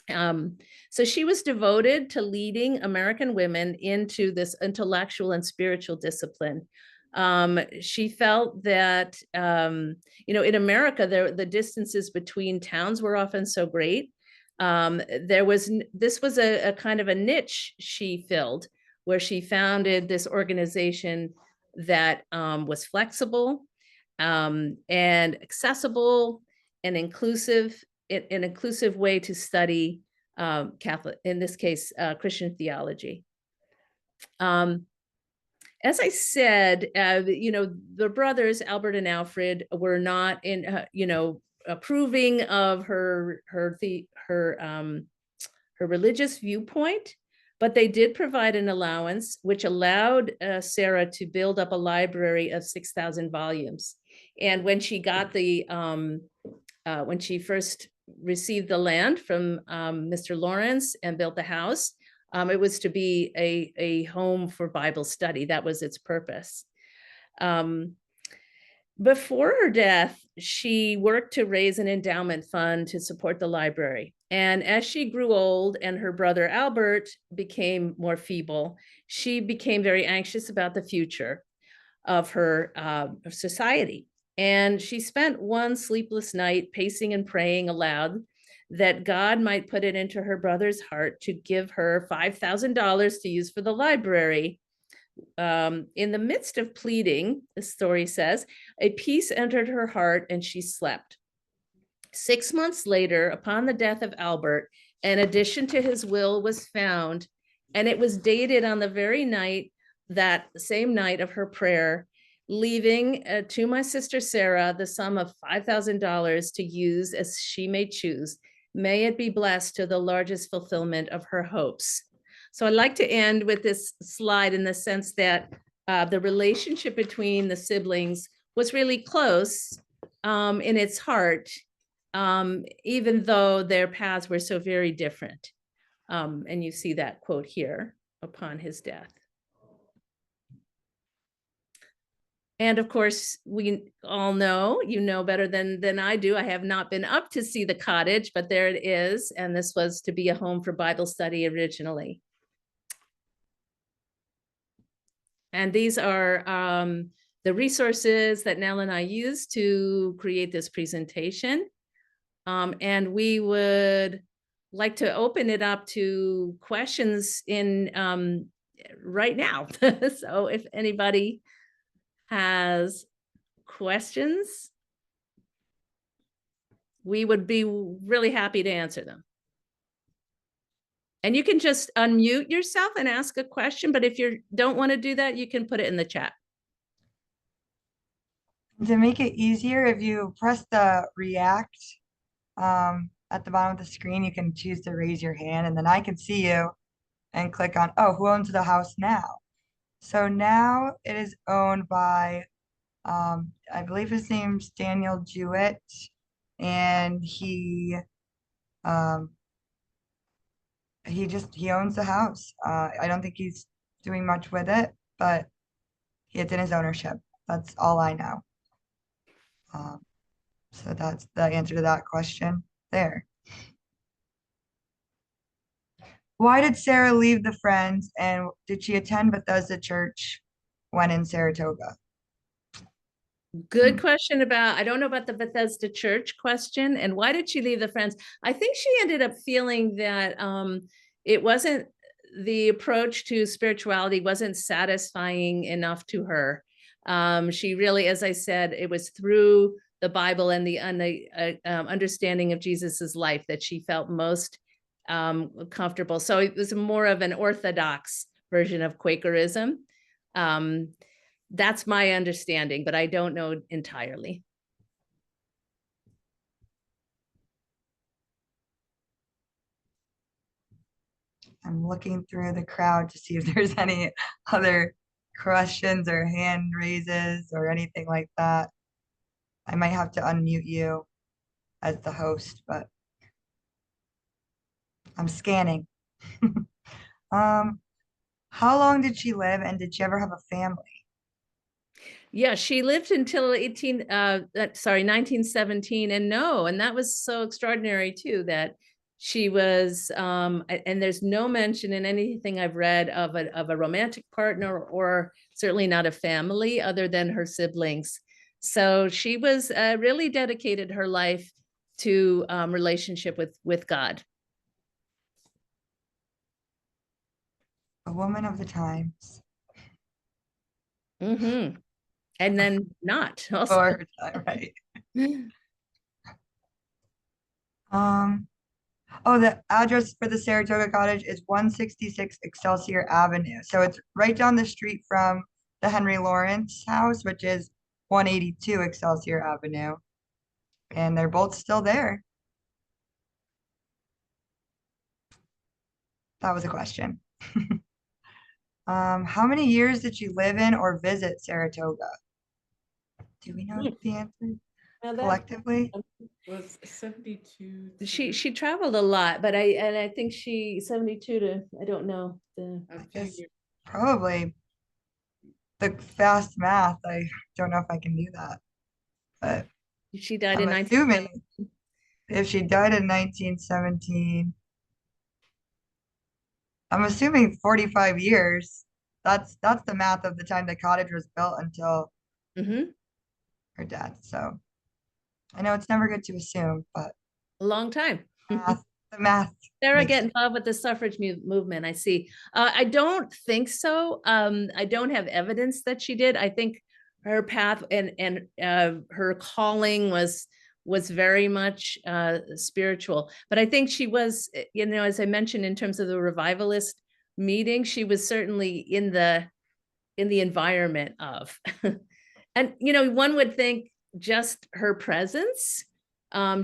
So she was devoted to leading American women into this intellectual and spiritual discipline. She felt that, in America, the distances between towns were often so great. This was a kind of a niche she filled, where she founded this organization that was flexible and accessible and inclusive, an inclusive way to study Catholic, in this case, Christian theology. As I said, the brothers, Albert and Alfred, were not approving of her religious viewpoint, but they did provide an allowance, which allowed Sarah to build up a library of 6,000 volumes. And when she got when she first received the land from Mr. Lawrence and built the house, it was to be a home for Bible study. That was its purpose. Before her death, she worked to raise an endowment fund to support the library. And as she grew old and her brother Albert became more feeble, she became very anxious about the future of her society. And she spent one sleepless night pacing and praying aloud that God might put it into her brother's heart to give her $5,000 to use for the library. In the midst of pleading, the story says, a peace entered her heart and she slept. 6 months later, upon the death of Albert, an addition to his will was found, and it was dated on the very night, that same night of her prayer, leaving to my sister Sarah the sum of $5,000 to use as she may choose. May it be blessed to the largest fulfillment of her hopes. So I'd like to end with this slide in the sense that the relationship between the siblings was really close in its heart, even though their paths were so very different. And you see that quote here upon his death. And of course, we all know, you know better than I do. I have not been up to see the cottage, but there it is. And this was to be a home for Bible study originally. And these are the resources that Nell and I used to create this presentation. And we would like to open it up to questions in right now. So if anybody has questions, we would be really happy to answer them. And you can just unmute yourself and ask a question, but if you don't want to do that, you can put it in the chat.
To make it easier, if you press the react at the bottom of the screen, you can choose to raise your hand, and then I can see you and click on, oh, who owns the house now? So now it is owned by, I believe his name's Daniel Jewett, and um, he owns the house. I don't think he's doing much with it, but it's in his ownership. That's all I know. Um, so that's the answer to that question there. Why did Sarah leave the Friends, and did she attend Bethesda Church when in Saratoga?
Good question about, I don't know about the Bethesda Church question. And why did she leave the Friends? I think she ended up feeling that it wasn't, the approach to spirituality wasn't satisfying enough to her. She really, as I said, it was through the Bible and the understanding of Jesus's life that she felt most comfortable. So it was more of an orthodox version of Quakerism. That's my understanding, but I don't know entirely.
I'm looking through the crowd to see if there's any other questions or hand raises or anything like that. I might have to unmute you as the host, but I'm scanning. How long did she live, and did she ever have a family?
Yeah, she lived until 1917, and that was so extraordinary too, that she was, and there's no mention in anything I've read of a romantic partner, or certainly not a family other than her siblings. So she was really dedicated her life to relationship with God.
A woman of the times.
Mm-hmm. And then not also.
For her time, right? Oh, the address for the Saratoga Cottage is 166 Excelsior Avenue. So it's right down the street from the Henry Lawrence house, which is 182 Excelsior Avenue. And they're both still there. That was a question. How many years did you live in or visit Saratoga? Do we know the answer collectively?
Was 72.
She traveled a lot, but I think she 72 to, I don't know.
I guess probably the fast math. I don't know if I can do that, but
She died
I'm
in
assuming if she died in 1917, I'm assuming 45 years. That's the math of the time the cottage was built until her death. So I know it's never good to assume, but
a long time.
the math.
Sarah get involved with the suffrage movement, I see. I don't think so. I don't have evidence that she did. I think her path and her calling was very much spiritual. But I think she was, as I mentioned, in terms of the revivalist meeting, she was certainly in the environment of. And one would think just her presence,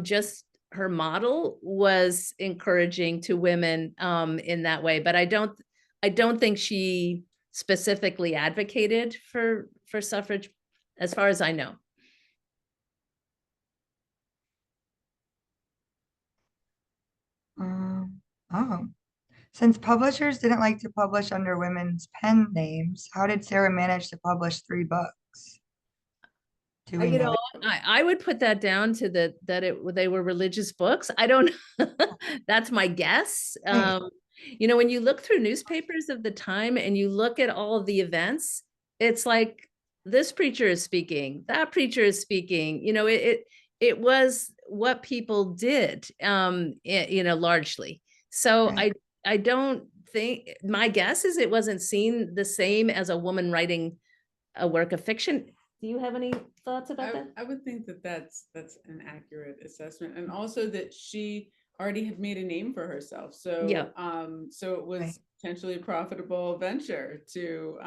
just her model was encouraging to women in that way, but I don't think she specifically advocated for suffrage, as far as I know.
Oh, since publishers didn't like to publish under women's pen names, how did Sarah manage to publish 3 books? Do we know?
I would put that down to that they were religious books. I don't that's my guess. When you look through newspapers of the time and you look at all of the events, it's like this preacher is speaking, that preacher is speaking. It was what people did, largely. So I don't think, my guess is it wasn't seen the same as a woman writing a work of fiction. Do you have any thoughts about that?
I would think that that's an accurate assessment, and also that she already had made a name for herself. So so it was potentially a profitable venture to,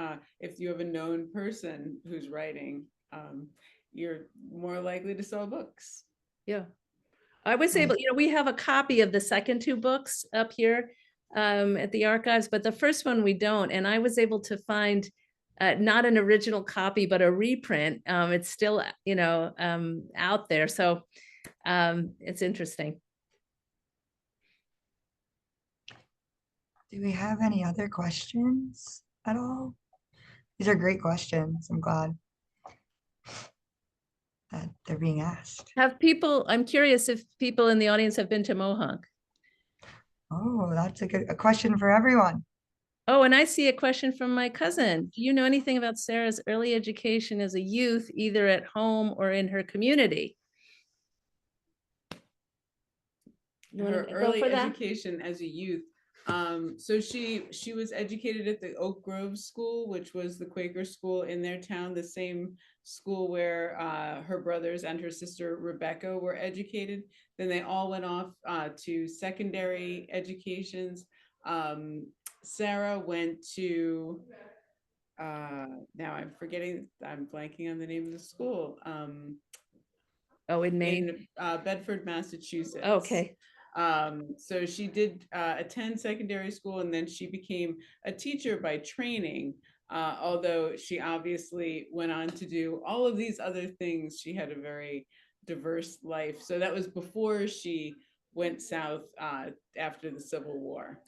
if you have a known person who's writing, you're more likely to sell books.
Yeah. I was able, we have a copy of the second 2 books up here at the archives, but the first one we don't. And I was able to find not an original copy, but a reprint. It's still, you know, out there. So it's interesting.
Do we have any other questions at all? These are great questions. I'm glad that they're being asked.
I'm curious if people in the audience have been to Mohonk.
Oh, that's a question for everyone.
Oh, and I see a question from my cousin. Do you know anything about Sarah's early education as a youth, either at home or in her community? You
Her
wanna go
early
for that?
education as a youth. So she was educated at the Oak Grove School, which was the Quaker school in their town, the same school where her brothers and her sister Rebecca were educated. Then they all went off to secondary educations. Sarah went to, now I'm blanking on the name of the school.
Oh, in Maine.
In Bedford, Massachusetts.
Okay.
So she did attend secondary school, and then she became a teacher by training. Although she obviously went on to do all of these other things. She had a very diverse life. So that was before she went south after the Civil War.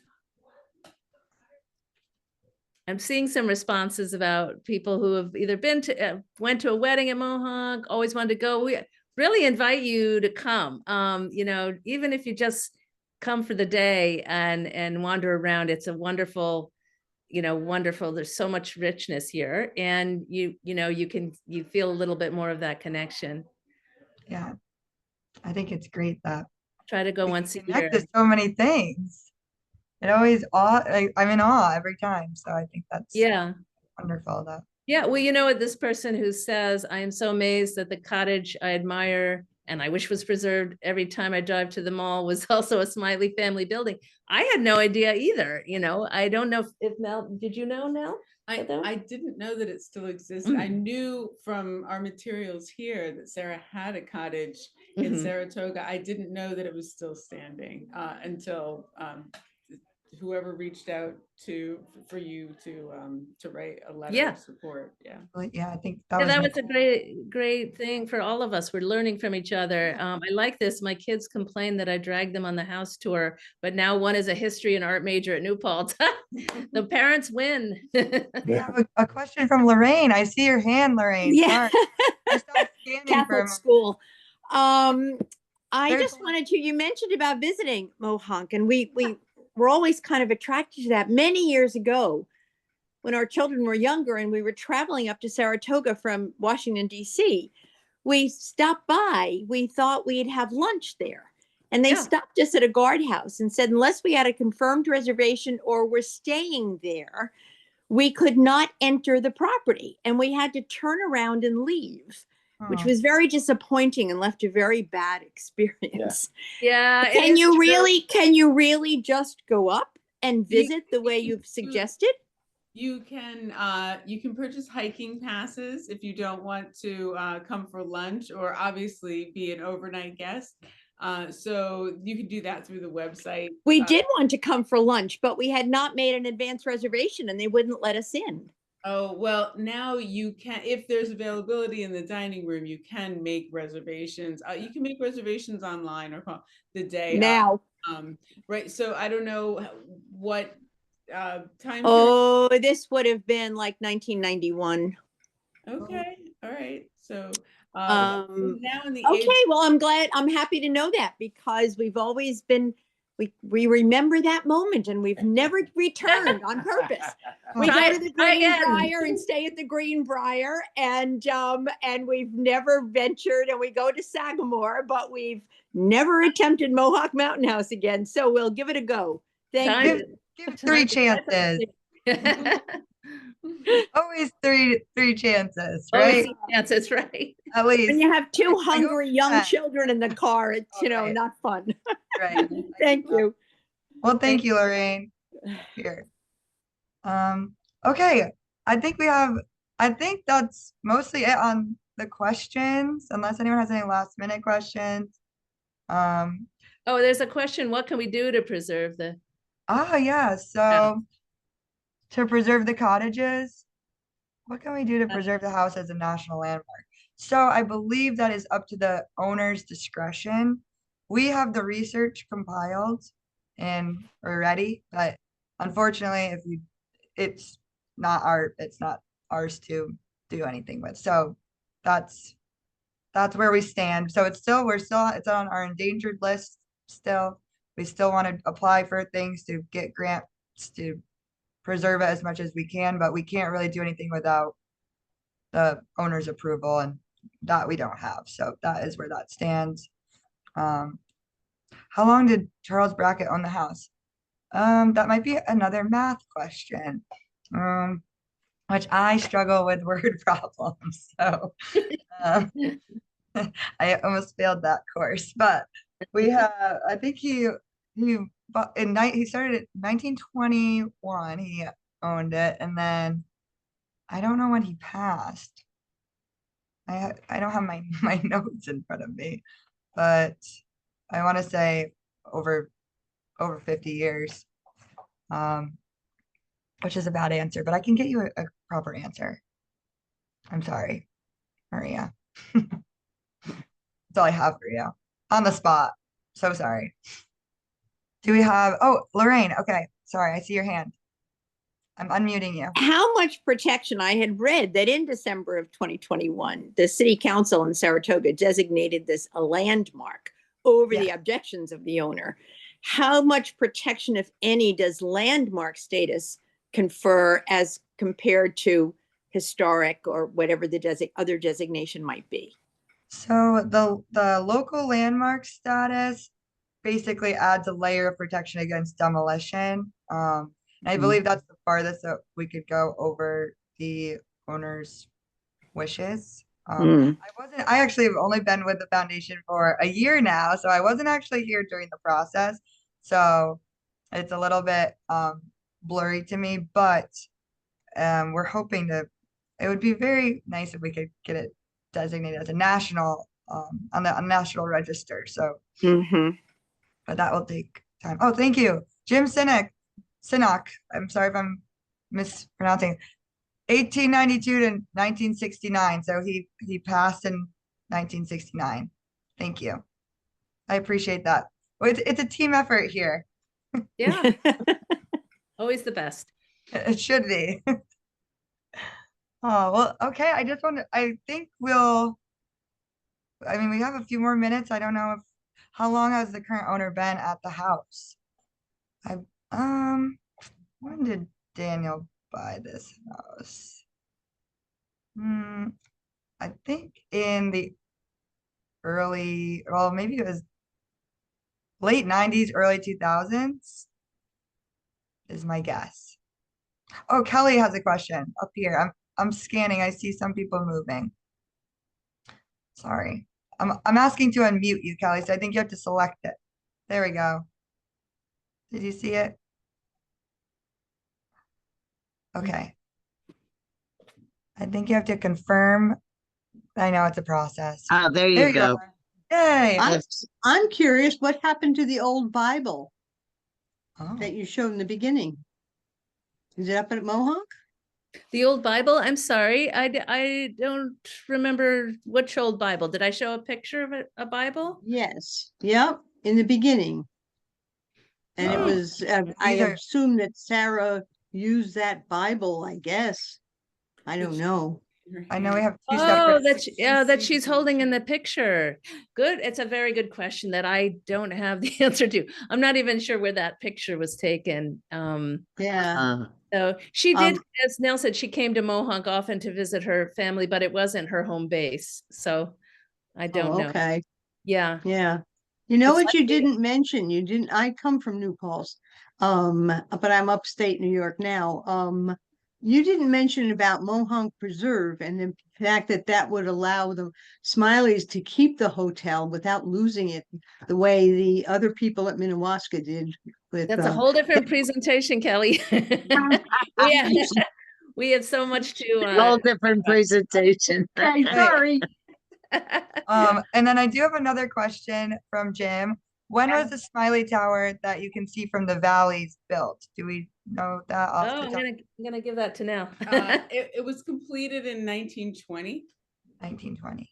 I'm seeing some responses about people who have either been to, went to a wedding at Mohonk, always wanted to go. We really invite you to come. You know, even if you just come for the day and wander around, it's a wonderful, you know, wonderful. There's so much richness here, and you know, you feel a little bit more of that connection.
Yeah, I think it's great that
Try to go
we
once a
connect
year.
to so many things. It always I'm in awe every time. So I think that's wonderful. That
Yeah, well, you know what, this person who says, I am so amazed that the cottage I admire and I wish was preserved every time I drive to the mall was also a Smiley family building. I had no idea either, you know. I don't know if Nell, did you know, Nell?
I didn't know that it still existed. I knew from our materials here that Sarah had a cottage in Saratoga. I didn't know that it was still standing until whoever reached out for you to write a letter of support. Yeah.
I think
that was a great thing for all of us. We're learning from each other. I like this. My kids complain that I dragged them on the house tour, but now one is a history and art major at New Paltz. The parents win.
We have a question from Lorraine. I see your hand, Lorraine.
Yeah.
Catholic
school. I just wanted to, you mentioned about visiting Mohonk, and we were always kind of attracted to that. Many years ago, when our children were younger and we were traveling up to Saratoga from Washington, D.C., we stopped by. We thought we'd have lunch there. And they stopped us at a guardhouse and said, unless we had a confirmed reservation or were staying there, we could not enter the property. And we had to turn around and leave, which was very disappointing and left a very bad experience.
Yeah.
Can you really just go up and visit the way you've suggested?
You can purchase hiking passes if you don't want to come for lunch or obviously be an overnight guest. So you can do that through the website.
We did want to come for lunch, but we had not made an advance reservation and they wouldn't let us in.
Oh, well, now you can, if there's availability in the dining room, you can make reservations. You can make reservations online or call the day
now.
Right. So I don't know what time.
Oh, this would have been like 1991.
Okay. All right. So
now
in the
well, I'm happy to know that, because we've always been, we remember that moment and we've never returned on purpose. We go to the Greenbrier and stay at the Greenbrier, and we've never ventured, and we go to Sagamore, but we've never attempted Mohonk Mountain House again. So we'll give it a go. Thank you.
Give 3 chances. Always three chances, right?
Chances, right?
At least.
When you have 2 hungry young children in the car, it's not fun.
Right.
Thank you.
Well, thank you, Lorraine. Here. Okay. I think that's mostly it on the questions, unless anyone has any last minute questions.
Oh, there's a question. What can we do to preserve the?
Yeah. So to preserve the cottages, what can we do to preserve the house as a national landmark? So I believe that is up to the owner's discretion. We have the research compiled and we're ready, but unfortunately, it's not ours to do anything with. So that's where we stand. So it's on our endangered list still. We still want to apply for things to get grants to preserve it as much as we can, but we can't really do anything without the owner's approval, and that we don't have. So that is where that stands. How long did Charles Brackett own the house? That might be another math question. Which I struggle with word problems. So I almost failed that course, but we have, I think he started in 1921, he owned it, and then I don't know when he passed. I don't have my notes in front of me, but I want to say over 50 years, which is a bad answer, but I can get you a proper answer. I'm sorry, Maria. That's all I have for you on the spot. So sorry. Do we have, oh, Lorraine. Okay. Sorry. I see your hand. I'm unmuting you.
How much protection? I had read that in December of 2021, the city council in Saratoga designated this a landmark over the objections of the owner. How much protection, if any, does landmark status confer as compared to historic or whatever the other designation might be?
So the local landmark status basically adds a layer of protection against demolition. And I believe that's the farthest that we could go over the owner's wishes. I actually have only been with the foundation for a year now, so I wasn't actually here during the process. So it's a little bit blurry to me, but we're hoping it would be very nice if we could get it designated as a national, on the national register. So, but that will take time. Oh, thank you. Jim Sinnock. I'm sorry if I'm mispronouncing. 1892 to 1969. So he passed in 1969. Thank you. I appreciate that. Well, it's a team effort here.
Yeah. Always the best.
It should be. Oh, well, okay. I think we have a few more minutes. I don't know how long has the current owner been at the house? When did Daniel buy this house? I think in the maybe it was late 90s, early 2000s is my guess. Oh, Kelly has a question up here. I'm scanning. I see some people moving. Sorry. I'm asking to unmute you, Kelly, so I think you have to select it. There we go. Did you see it? Okay. I think you have to confirm. I know it's a process.
Oh, there you go.
Yay.
I'm curious what happened to the old Bible
Oh.
that you showed in the beginning. Is it up at Mohonk?
The old Bible? I'm sorry. I don't remember which old Bible. Did I show a picture of a Bible?
Yes. Yep. In the beginning. And it was, I assume that Sarah used that Bible, I guess. I don't know.
I know we have two
Oh,
separate.
that she's holding in the picture. Good. It's a very good question that I don't have the answer to. I'm not even sure where that picture was taken.
Yeah.
So she did, as Nell said, she came to Mohonk often to visit her family, but it wasn't her home base. So I don't know.
Okay.
Yeah.
Yeah. You know
It's
what you didn't mention? I come from New Paltz, but I'm upstate New York now. You didn't mention about Mohonk Preserve and the fact that would allow the Smileys to keep the hotel without losing it the way the other people at Minnewaska did.
That's a whole different presentation, Kelly. We have so much to
Whole different presentation.
Okay, sorry.
And then I do have another question from Jim. When was the Smiley Tower that you can see from the valleys built? Do we know that
Oh,
off the
I'm
top.
gonna give that to Nell.
It was completed in 1920.
1920.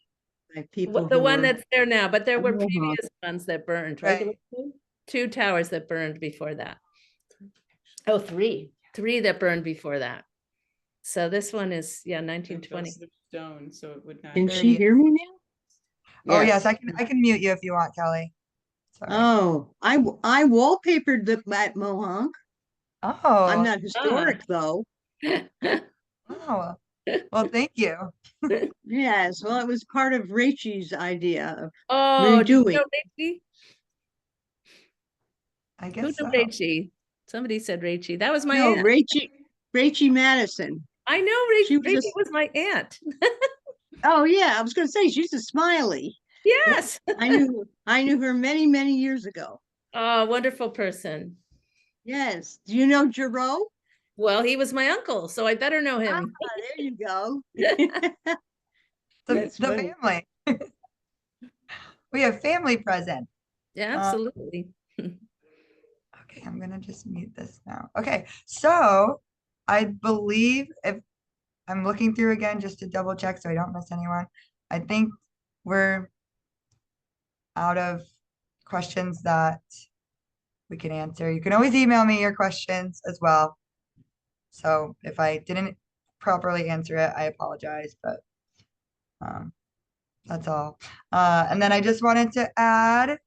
By people
The
who
one
were
that's there now, but there were
Mohawk.
previous ones that burned, right? There
Right.
were two towers that burned before that. Oh, three that burned before that. So this one is, yeah,
and
1920.
built of stone, so it would not.
Can
There
she
it
hear me now?
Oh, yes, I can mute you if you want, Kelly. Sorry.
Oh, I wallpapered at Mohonk. I'm
Oh,
not historic though.
wow. Well, thank you.
Yes, well, it was part of Rachel's idea of
Oh, do you
redoing.
know Rachie?
I
Who
guess
knew
so.
Rachie? Somebody said Rachie. That was my
No,
aunt.
Rachel Madison.
I know
She was
Rachie was my aunt.
Oh yeah, I was gonna say she's a Smiley.
Yes.
I knew her many, many years ago.
Oh, wonderful person.
Yes. Do you know Giroux?
Well, he was my uncle, so I better know him.
There you go.
The
That's funny.
family. We have family present.
Yeah, absolutely.
Okay, I'm gonna just mute this now. Okay, so I believe if I'm looking through again just to double check so I don't miss anyone, I think we're out of questions that we can answer. You can always email me your questions as well. So if I didn't properly answer it, I apologize, but that's all. And then I just wanted to add,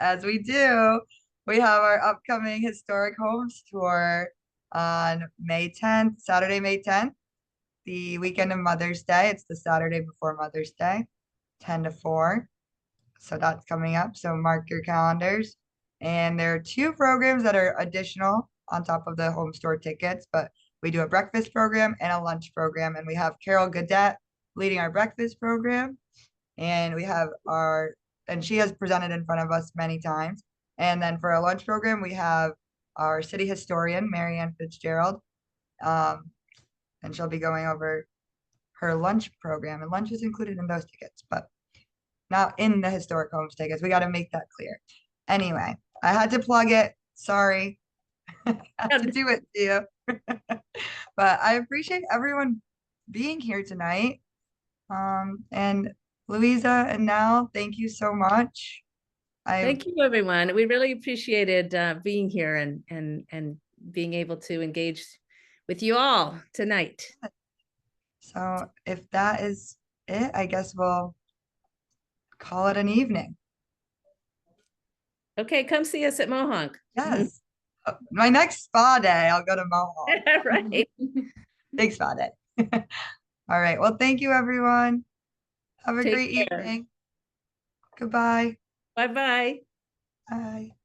as we do, we have our upcoming historic homes tour on May 10th, Saturday, May 10th, the weekend of Mother's Day. It's the Saturday before Mother's Day, 10 to 4. So that's coming up. So mark your calendars. And there are 2 programs that are additional on top of the home store tickets, but we do a breakfast program and a lunch program. And we have Carol Gadet leading our breakfast program. And we have and she has presented in front of us many times. And then for our lunch program, we have our city historian, Marianne Fitzgerald. And she'll be going over her lunch program. And lunch is included in those tickets, but not in the historic homes tickets. We got to make that clear. Anyway, I had to plug it. Sorry. I had to do it to you. But I appreciate everyone being here tonight. And Louisa and Nell, thank you so much.
Thank you, everyone. We really appreciated being here and being able to engage with you all tonight.
So if that is it, I guess we'll call it an evening.
Okay, come see us at Mohonk.
Yes. My next spa day, I'll go to Mohonk.
Right.
Big spa day. All right. Well, thank you, everyone. Have a
Take
great
care.
evening. Goodbye.
Bye-bye.
Bye.